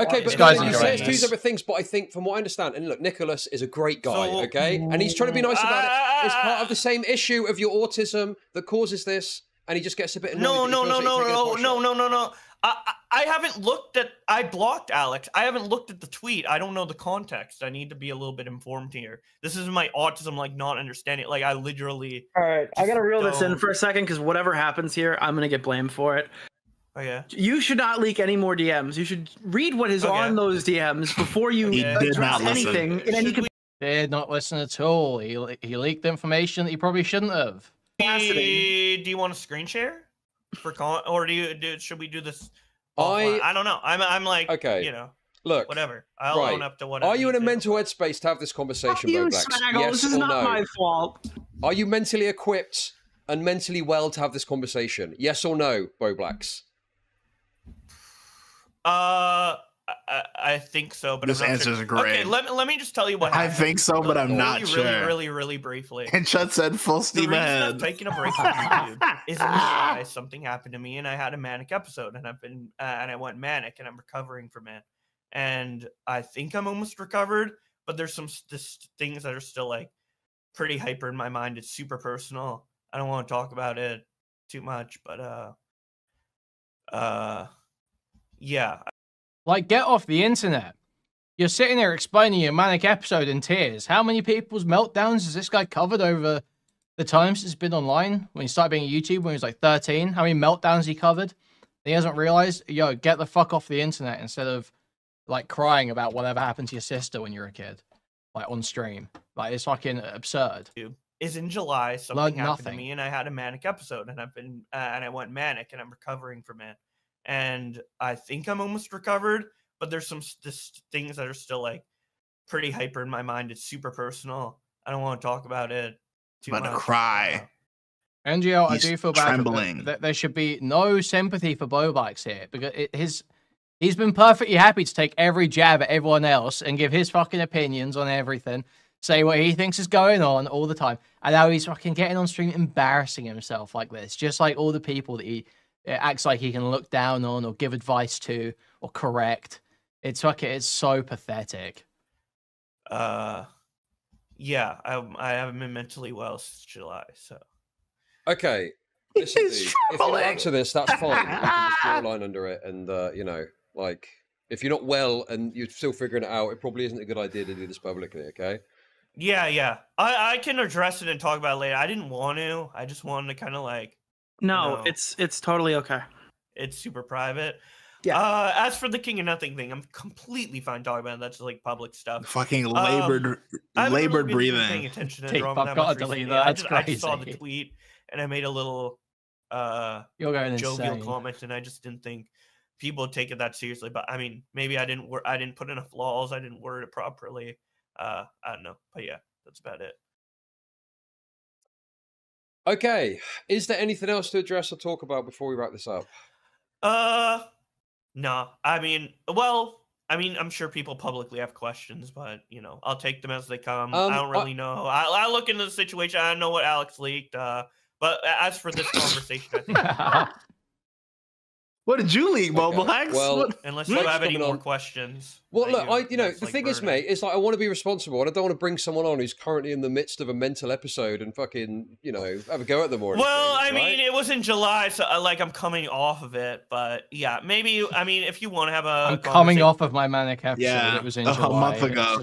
but you say it's two separate things, but I think from what I understand, and look, Nicholas is a great guy, okay? And he's trying to be nice about it. It's part of the same issue of your autism that causes this. And he just gets a bit annoyed. No. I haven't looked at... I blocked Alex. I haven't looked at the tweet. I don't know the context. I need to be a little bit informed here. This is my autism, like, not understanding. Like, I literally... All right, I gotta reel this in for a second, because whatever happens here, I'm gonna get blamed for it. Oh, yeah? You should not leak any more DMs. You should read what is on those DMs before you address anything. Did not listen at all. He leaked information that he probably shouldn't have. Do you want a screen share or should we do this? I don't know. I'm like, okay, you know, look, whatever. I'll own up to whatever. Are you in a mental headspace to have this conversation, Bowblax? Yes, this is not my fault. Are you mentally equipped and mentally well to have this conversation? Yes or no, Bowblax? I think so, but this answer is great. Okay, let me just tell you what happened. I think so, but I'm not sure. Really briefly. And Chud said full steam ahead. The reason I'm taking a break from YouTube is in July, something happened to me, and I had a manic episode, and I went manic, and I'm recovering from it. And I think I'm almost recovered, but there's some things that are still like pretty hyper in my mind. It's super personal. I don't want to talk about it too much, but yeah. Like, get off the internet. You're sitting there explaining your manic episode in tears. How many people's meltdowns has this guy covered over the time since he's been online? When he started being a YouTuber when he was like 13, how many meltdowns he covered? He hasn't realized, yo, get the fuck off the internet instead of like crying about whatever happened to your sister when you were a kid, like on stream. Like, it's fucking absurd. Is in July, something happened to me, and I had a manic episode, and I've been and I went manic, and I'm recovering from it, and I think I'm almost recovered, but there's some things that are still like pretty hyper in my mind. It's super personal. I don't want to talk about it too much. About to cry. NGL, I do feel bad. That there should be no sympathy for Bowblax here, because he's been perfectly happy to take every jab at everyone else and give his fucking opinions on everything, say what he thinks is going on all the time, and now he's fucking getting on stream embarrassing himself like this, just like all the people that he acts like he can look down on or give advice to or correct. It's so pathetic. Yeah, I haven't been mentally well since July, so. Okay, listen, dude, if you answer this, that's fine. I can just draw a line under it, and you know, like, if you're not well and you're still figuring it out, it probably isn't a good idea to do this publicly. Okay. Yeah. I can address it and talk about it later. I didn't want to. I just wanted to kind of like. No, it's totally okay. It's super private. Yeah. As for the King of Nothing thing, I'm completely fine talking about it. That's like public stuff. Fucking labored breathing. Paying attention to drama that much recently. I just saw the tweet and I made a little jovial comment, and I just didn't think people would take it that seriously. But I mean, maybe I didn't put enough laws. I didn't word it properly. I don't know, but yeah, that's about it. Okay, is there anything else to address or talk about before we wrap this up? No. I mean, I'm sure people publicly have questions, but you know, I'll take them as they come. I don't really know. I'll look into the situation. I don't know what Alex leaked. But as for this conversation, I think. What did you leak, Bowblax? Well, unless you have any more questions. Well, look, the thing is, mate, it's like I want to be responsible, and I don't want to bring someone on who's currently in the midst of a mental episode and fucking, have a go at them or anything. Well, I mean, it was in July, so I'm coming off of it, but yeah, maybe. I mean, if you want to have I'm coming off of my manic episode. Yeah, it was in July. A month ago.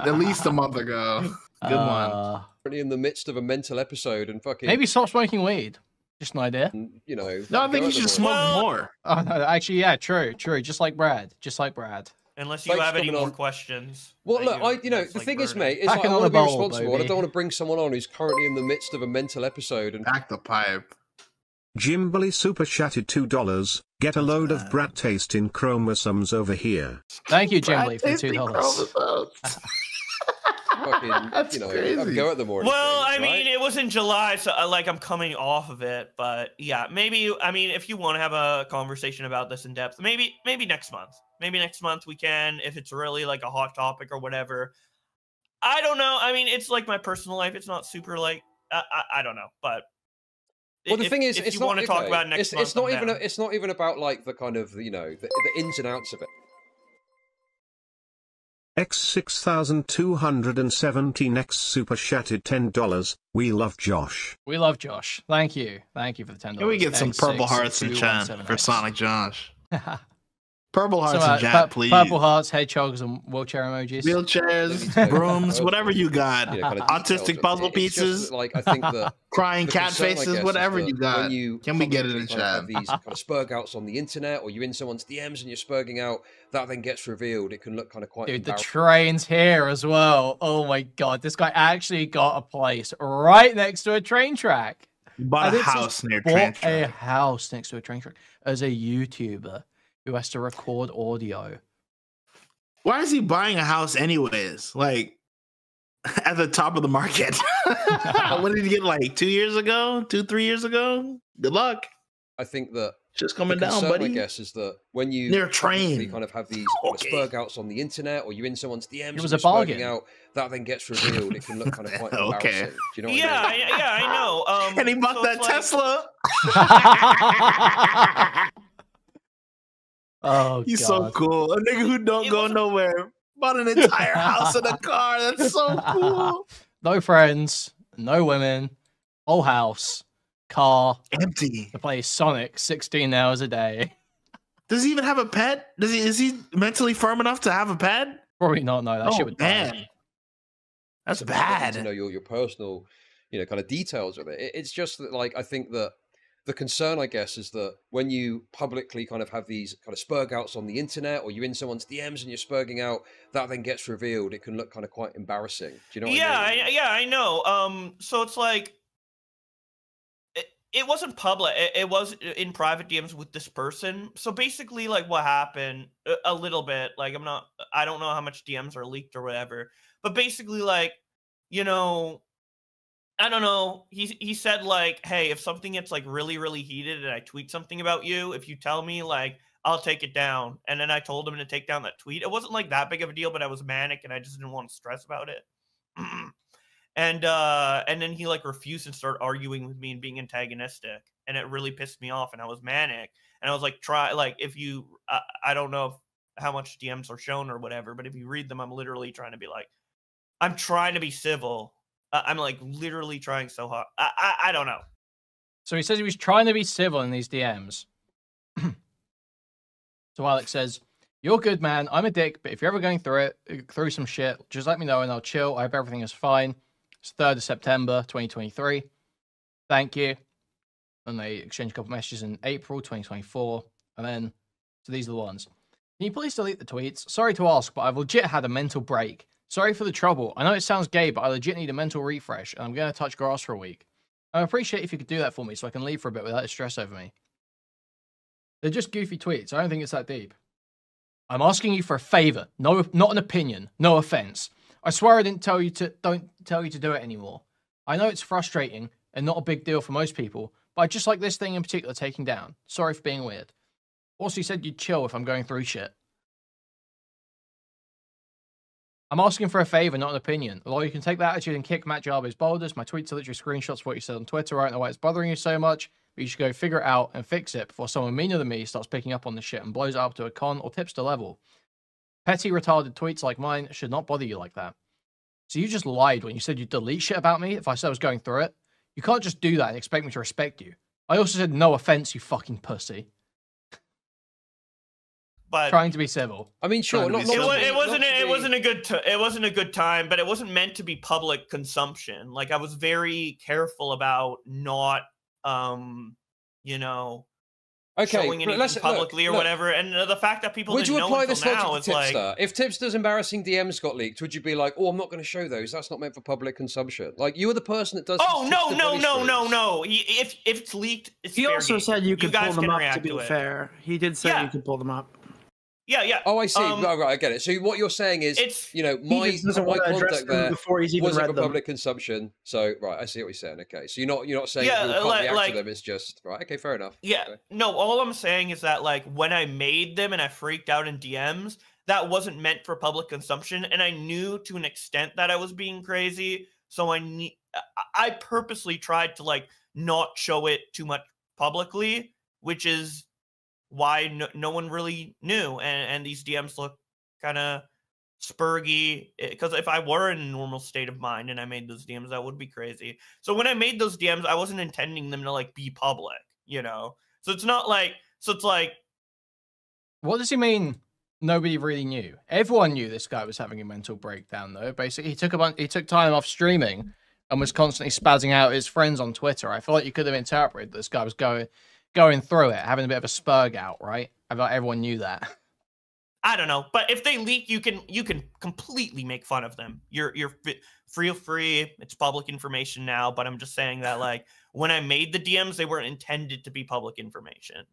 At least a month ago. Good one. Currently in the midst of a mental episode and fucking. Maybe stop smoking weed. Just an idea. No, I think you should smoke more. Oh no, actually, yeah, true. Just like Brad. Unless you have any more questions. Well, look, the thing is, mate, is like I want to be responsible. I don't want to bring someone on who's currently in the midst of a mental episode and back the pipe. Jimberly super chatted $2. Get a load of brat taste in chromosomes over here. Thank you, Jimberly, for $2. Fucking, have a go at them more. Well, I mean, it was in July, so I'm coming off of it, but yeah, maybe. I mean, if you want to have a conversation about this in depth, maybe next month. Maybe next month we can, if it's really like a hot topic or whatever. I don't know. I mean, it's like my personal life. It's not super like I don't know, but. Well, the thing is, if you want to talk about it next month, it's not even about like the kind of the ins and outs of it. X6270 next super chatted $10. We love Josh. We love Josh. Thank you for the $10. Can we get some purple hearts in chat for Sonic Josh? Purple hearts in chat, please. Purple hearts, hedgehogs, and wheelchair emojis. Wheelchairs, brooms, whatever you got. Autistic puzzle pieces. Like I think that crying cat faces, whatever you got. Can we get it in chat? Have these kind of spurg outs on the internet, or you're in someone's DMs and you're spurging out, that then gets revealed. It can look kind of quite. Dude, the train's here as well. Oh my god, this guy actually got a place right next to a train track. You bought a house near train track. A house next to a train track as a YouTuber who has to record audio. Why is he buying a house anyways? Like, at the top of the market. When did he get, like 2 years ago? 3 years ago? Good luck. I think that just coming down, buddy. I guess is that when you near train, kind of have these kind of spurg outs on the internet, or you're in someone's DMs, it was a bargain. Out, that then gets revealed. It can look kind of quite embarrassing. Do you know what I mean? Yeah, I know. And he bought that Tesla. Oh, he's so cool. A nigga who don't go nowhere bought an entire house and a car. That's so cool. No friends, no women, whole house, car, empty. To play Sonic 16 hours a day. Does he even have a pet? Is he mentally firm enough to have a pet? Probably not. No, that shit would man. die. That's bad. To know your personal, kind of details of it. It's just that, like, I think that the concern, I guess, is that when you publicly kind of have these kind of spurg outs on the internet, or you're in someone's DMs and you're spurging out, that then gets revealed. It can look kind of quite embarrassing. Do you know what I mean? I know. So it's like, it wasn't public. It was in private DMs with this person. So basically, like, what happened a little bit, like, I don't know how much DMs are leaked or whatever, but basically, like, I don't know. He said, like, hey, if something gets, like, really, really heated and I tweet something about you, if you tell me, like, I'll take it down. And then I told him to take down that tweet. It wasn't, like, that big of a deal, but I was manic and I just didn't want to stress about it. And then he, like, refused and started arguing with me and being antagonistic. And it really pissed me off. And I was manic. And I was like, if you, I don't know how much DMs are shown or whatever, but if you read them, I'm literally trying to be like, I'm trying to be civil. I'm, like, literally trying so hard. I don't know. So he says he was trying to be civil in these DMs. So Alex says, "You're good, man. I'm a dick, but if you're ever going through some shit, just let me know and I'll chill. I hope everything is fine. It's 3rd of September, 2023. Thank you." And they exchange a couple messages in April 2024. And then, so these are the ones. "Can you please delete the tweets? Sorry to ask, but I've legit had a mental break. Sorry for the trouble. I know it sounds gay, but I legit need a mental refresh, and I'm going to touch grass for a week. I appreciate if you could do that for me so I can leave for a bit without stress over me." They're just goofy tweets. I don't think it's that deep. "I'm asking you for a favor. No, not an opinion. No offense. I swear I don't tell you to do it anymore. I know it's frustrating and not a big deal for most people, but I just like this thing in particular taking down. Sorry for being weird. Also, you said you'd chill if I'm going through shit. I'm asking for a favor, not an opinion. Although you can take that attitude and kick Matt Jarbo's boulders, my tweets are literally screenshots of what you said on Twitter. I don't know why it's bothering you so much, but you should go figure it out and fix it before someone meaner than me starts picking up on the shit and blows it up to a con or tipster level. Petty, retarded tweets like mine should not bother you like that. So you just lied when you said you'd delete shit about me if I said I was going through it. You can't just do that and expect me to respect you. I also said no offense, you fucking pussy." But trying to be civil. I mean, sure. It wasn't a good time, but it wasn't meant to be public consumption. Like, I was very careful about not, showing anything publicly or whatever. And the fact that people didn't know until now is like, if Tipster's embarrassing DMs got leaked, would you be like, "Oh, I'm not going to show those. That's not meant for public consumption." Like, you were the person that does. Oh no. If it's leaked, it's he also said you could pull them up. To be to fair, he did say you could pull them up. Yeah. Oh, I see. Right, I get it. So what you're saying is, my contact there before he's even wasn't read for them. public consumption. So right, I see what you're saying. Okay, so you're not saying people can't react to them. It's just right. Okay, fair enough. Yeah. Okay. No, all I'm saying is that, like, when I made them and I freaked out in DMs, that wasn't meant for public consumption, and I knew to an extent that I was being crazy. So I purposely tried to, like, not show it too much publicly, which is why no one really knew, and these DMs look kind of spurgy, because if I were in a normal state of mind and I made those DMs, that would be crazy. So when I made those DMs, I wasn't intending them to, like, be public, so it's not like, it's like, what does he mean nobody really knew? Everyone knew this guy was having a mental breakdown, though. Basically, he took time off streaming and was constantly spazzing out at his friends on Twitter. I feel like you could have interpreted this guy was going through it, having a bit of a spurg out, right? I feel like everyone knew that. I don't know, but if they leak, you can completely make fun of them. You're free. It's public information now, but I'm just saying that, like, when I made the DMs, they weren't intended to be public information.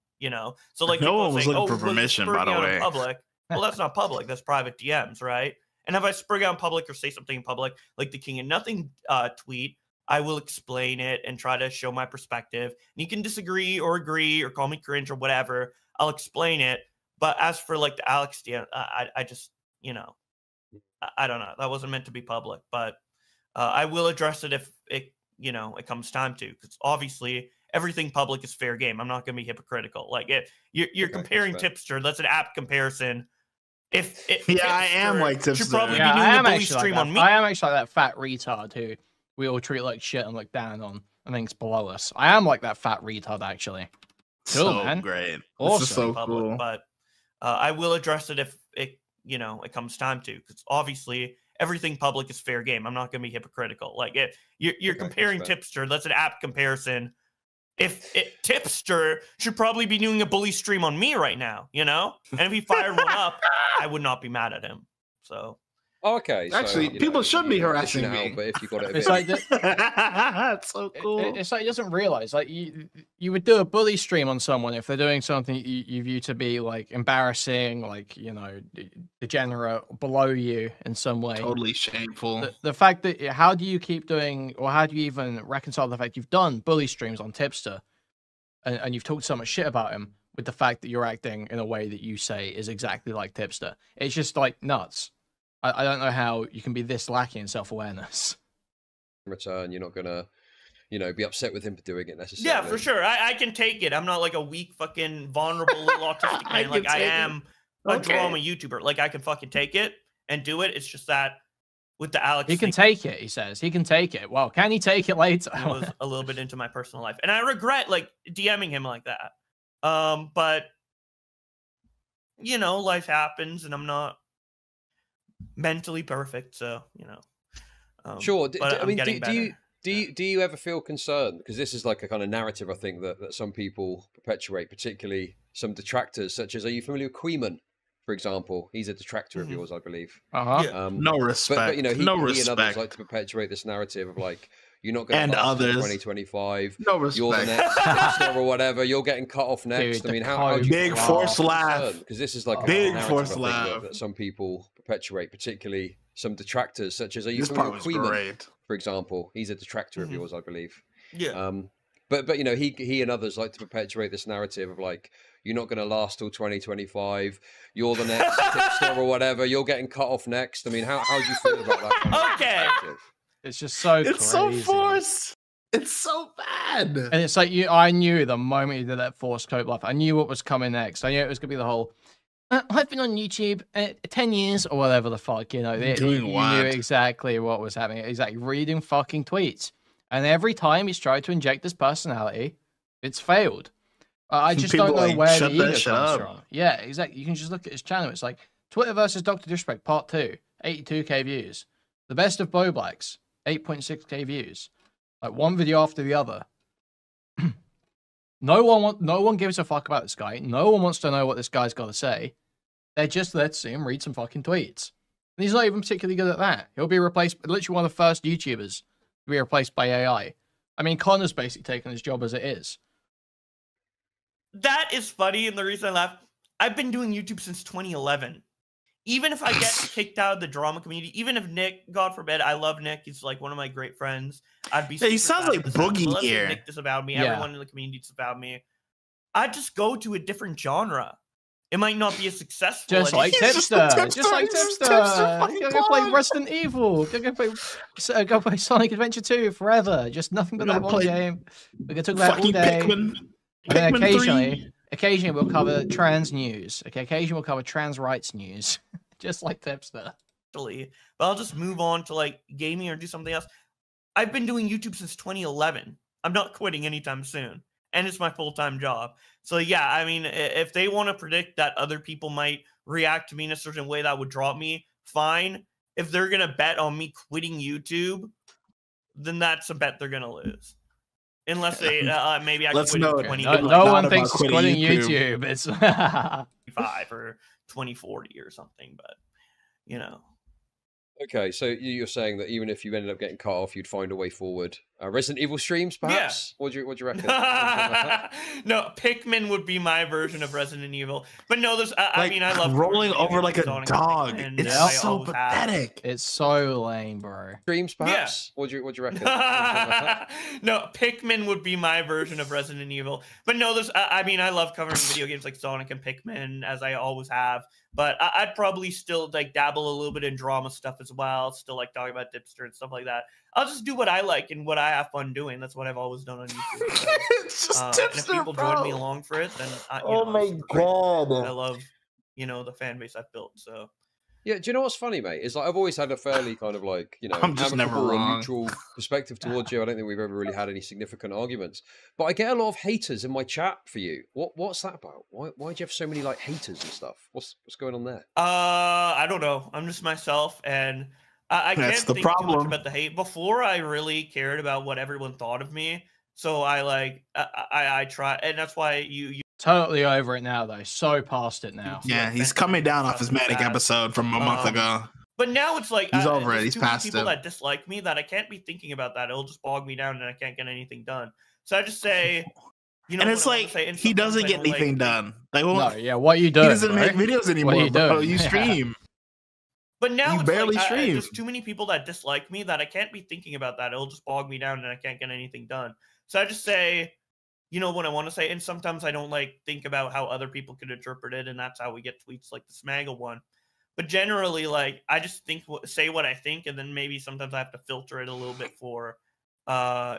So, like, no one was looking for permission, by the way. Public. Well, that's not public. That's private DMs, right? And if I sprig out in public or say something in public, like the King of Nothing tweet, I will explain it and try to show my perspective. And you can disagree or agree or call me cringe or whatever. I'll explain it. But as for, like, the Alex DM, I just, I don't know. That wasn't meant to be public. But I will address it if it comes time to. Because obviously everything public is fair game. I'm not going to be hypocritical. Like, you're comparing Tipster. That's an apt comparison. I am like Tipster. Should probably Yeah, be I doing a am bully actually stream like on that. me. I am actually like that fat retard who we all treat like shit and look down on and thinks below us. I am like that fat retard actually. Cool, So man. great. Awesome. This is so Public, cool. but I will address it if it comes time to, because obviously everything public is fair game. I'm not going to be hypocritical. Like you're comparing Tipster, that's an apt comparison. If Tipster should probably be doing a bully stream on me right now, and if he fired one up, I would not be mad at him. So. Okay. Actually, people should be harassing me. But if you got it, It's like it's so cool. It's like he doesn't realize like you would do a bully stream on someone if they're doing something you view to be like embarrassing, like degenerate, below you in some way. Totally shameful. The fact that how do you keep doing, or how do you even reconcile the fact you've done bully streams on Tipster, and you've talked so much shit about him, with the fact that you're acting in a way that you say is exactly like Tipster? It's just like nuts. I don't know how you can be this lacking in self-awareness. In return, you're not gonna, be upset with him for doing it necessarily. Yeah, for sure. I can take it. I'm not like a weak, fucking vulnerable little autistic man. Like I am a drama YouTuber. Like I can fucking take it and do it. It's just that with the Alex, he can take it. He says he can take it. Well, can he take it later? It was a little bit into my personal life, and I regret like DMing him like that. But life happens, and I'm not mentally perfect, so sure. But do you ever feel concerned, because this is like a kind of narrative I think that some people perpetuate, particularly some detractors, such as, are you familiar with Kuihman, for example? He's a detractor of yours, I believe. No respect. But he and others like to perpetuate this narrative of like, you're not going to last in 2025. No respect. You're the next Tipster or whatever. You're getting cut off next. Dude, I mean, how do you big force laugh? Because this is like big a force narrative, I think, that some people perpetuate, particularly some detractors, such as, are you familiar with Kuihman, for example? He's a detractor of yours, I believe. Yeah. But he and others like to perpetuate this narrative of like, you're not going to last till 2025. You're the next Tipster or whatever. You're getting cut off next. I mean, how do you feel about that kind of perspective? It's just so crazy. It's so forced. It's so bad. And it's like I knew the moment you did that forced cope laugh, I knew what was coming next. I knew it was gonna be the whole I've been on YouTube 10 years or whatever the fuck, you knew exactly what was happening. Exactly, reading fucking tweets. And every time he's tried to inject this personality, it's failed. I just don't know where the ego comes from. Yeah, exactly. You can just look at his channel. It's like Twitter versus Dr. Disrespect Part 2, 82k views. The best of Bowblax, 8.6k views. Like one video after the other. No one gives a fuck about this guy. No one wants to know what this guy's got to say. They just let's see him read some fucking tweets. And he's not even particularly good at that. He'll be replaced, literally one of the first YouTubers to be replaced by AI. I mean, Connor's basically taken his job as it is. That is funny, and the reason I laugh, I've been doing YouTube since 2011. Even if I get kicked out of the drama community, even if Nick, God forbid, I love Nick, he's like one of my great friends. I'd be. He sounds like Boogie here. Nick disavowed me. Everyone in the community disavowed me. I'd just go to a different genre. It might not be as successful. Just like Tipster. Just like Tipster. Go play Resident Evil. Go play Sonic Adventure 2 forever. Just nothing but that one game. We're gonna talk about it all day. Pikmin. And then occasionally we'll cover trans news. Okay, occasionally we'll cover trans rights news. Just like Tipster. But I'll just move on to like gaming or do something else. I've been doing YouTube since 2011. I'm not quitting anytime soon. And it's my full-time job. So yeah, I mean, if they want to predict that other people might react to me in a certain way that would drop me, fine. If they're going to bet on me quitting YouTube, then that's a bet they're going to lose. Unless they, maybe I quit in 20. No one thinks quitting YouTube. It's 25 or 2040 or something, but Okay, so you're saying that even if you ended up getting cut off, you'd find a way forward. Resident Evil streams, perhaps? Yeah. What do you reckon? No, Pikmin would be my version of Resident Evil. But no, there's. I mean, I love rolling over like a dog. It's so pathetic. It's so lame, bro. Streams, perhaps? Yeah. What do you reckon? No, Pikmin would be my version of Resident Evil. But no, there's. I mean, I love covering video games like Sonic and Pikmin, as I always have. But I'd probably still like dabble a little bit in drama stuff as well. Still like talking about Tipster and stuff like that. I'll just do what I like and what I have fun doing. That's what I've always done on YouTube. So, it's just Tipster, and if people join me along for it, then my god, I love you know, the fan base I've built. So. Yeah, do you know what's funny, mate? Is like I've always had a fairly kind of like, you know, I'm just never amicable and wrong. neutral perspective towards you. I don't think we've ever really had any significant arguments. But I get a lot of haters in my chat for you. What's that about? Why do you have so many like haters and stuff? What's going on there? I don't know. I'm just myself, and I can't think too much about the hate. Before, I really cared about what everyone thought of me. So I try, and that's why you totally over it now though. So past it now. Yeah, he's coming down off his Manic episode from a month ago. But now it's like he's over it. He's too many past people it. that dislike me that I can't be thinking about that. It'll just bog me down, and I can't get anything done. So I just say, you know, and it's like he doesn't get anything done. Like, no, yeah, what you do? He doesn't make videos anymore. Bro. You stream. But now you it's barely like, stream. There's too many people that dislike me that I can't be thinking about that. It'll just bog me down, and I can't get anything done. So I just say, you know what I want to say, and sometimes I don't like think about how other people could interpret it, and that's how we get tweets like the Smaggle one. But generally, like I just say what I think, and then maybe sometimes I have to filter it a little bit for,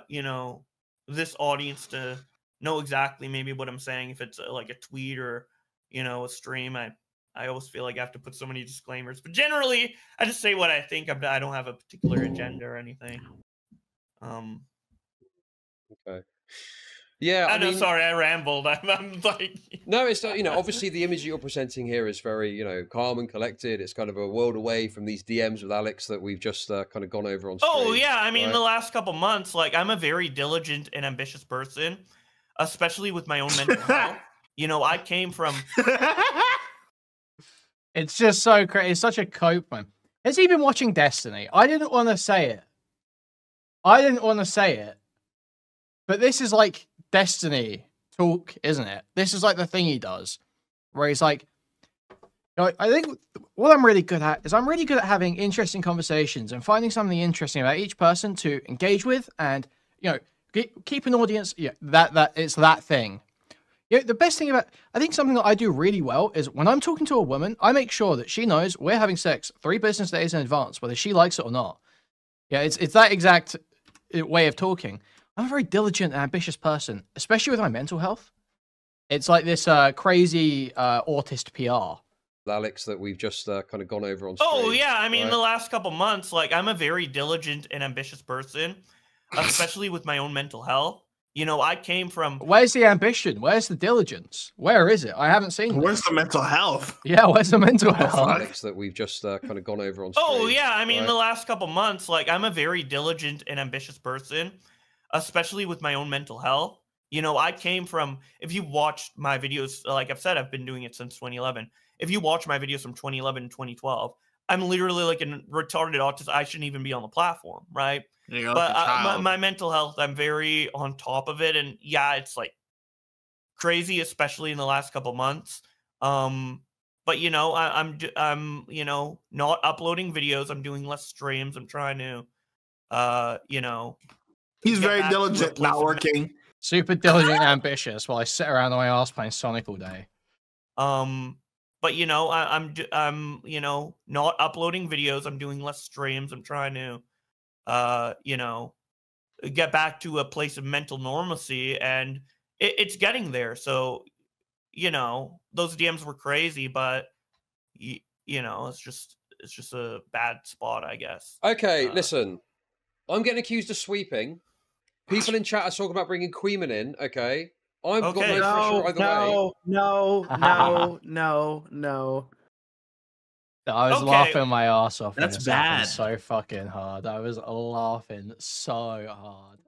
you know, this audience to know exactly maybe what I'm saying. If it's like a tweet or, you know, a stream, I always feel like I have to put so many disclaimers. But generally, I just say what I think. I don't have a particular agenda or anything. Okay. Yeah, I know. Sorry, I rambled. I'm like, no, it's not. You know, obviously the image you're presenting here is very, you know, calm and collected. It's kind of a world away from these DMs with Alex that we've just kind of gone over on stream. Oh yeah, I mean, right? The last couple months, like I'm a very diligent and ambitious person, especially with my own mental health. You know, I came from. It's just so crazy. It's such a cope, man. Has he been watching Destiny? I didn't want to say it. But this is like Destiny talk, isn't it? This is like the thing he does, where he's like, you know, I think what I'm really good at is I'm really good at having interesting conversations and finding something interesting about each person to engage with, and you know, keep an audience. Yeah, that it's that thing. You know, the best thing about I think something that I do really well is when I'm talking to a woman, I make sure that she knows we're having sex 3 business days in advance, whether she likes it or not. Yeah, it's that exact way of talking. I'm a very diligent and ambitious person, especially with my mental health. It's like this crazy autist PR. Alex that we've just kind of gone over on stream. Oh yeah, I mean, right? The last couple months, like I'm a very diligent and ambitious person, especially with my own mental health. You know, I came from. Where's the ambition? Where's the diligence? Where is it? I haven't seen. Where's the mental health? Yeah, where's the mental health? Alex that we've just kind of gone over on stream. Oh yeah, I mean, right? The last couple months, like I'm a very diligent and ambitious person, especially with my own mental health. You know, I came from. If you watched my videos, like I've said, I've been doing it since 2011. If you watch my videos from 2011 and 2012, I'm literally like a retarded autist. I shouldn't even be on the platform, right? But my mental health, I'm very on top of it, and yeah, it's like crazy, especially in the last couple months. But you know, I'm you know, not uploading videos. I'm doing less streams. I'm trying to, you know, he's very diligent, not working. Super diligent and ambitious while I sit around on my ass playing Sonic all day. But you know, I'm you know, not uploading videos. I'm doing less streams. I'm trying to, you know, get back to a place of mental normalcy, and it's getting there. So, you know, those DMs were crazy, but you know, it's just a bad spot, I guess. Okay, listen, I'm getting accused of sweeping. People in chat are talking about bringing Kuihman in. Okay, I've got no pressure either way. No. I was laughing my ass off. That's bad. So fucking hard. I was laughing so hard.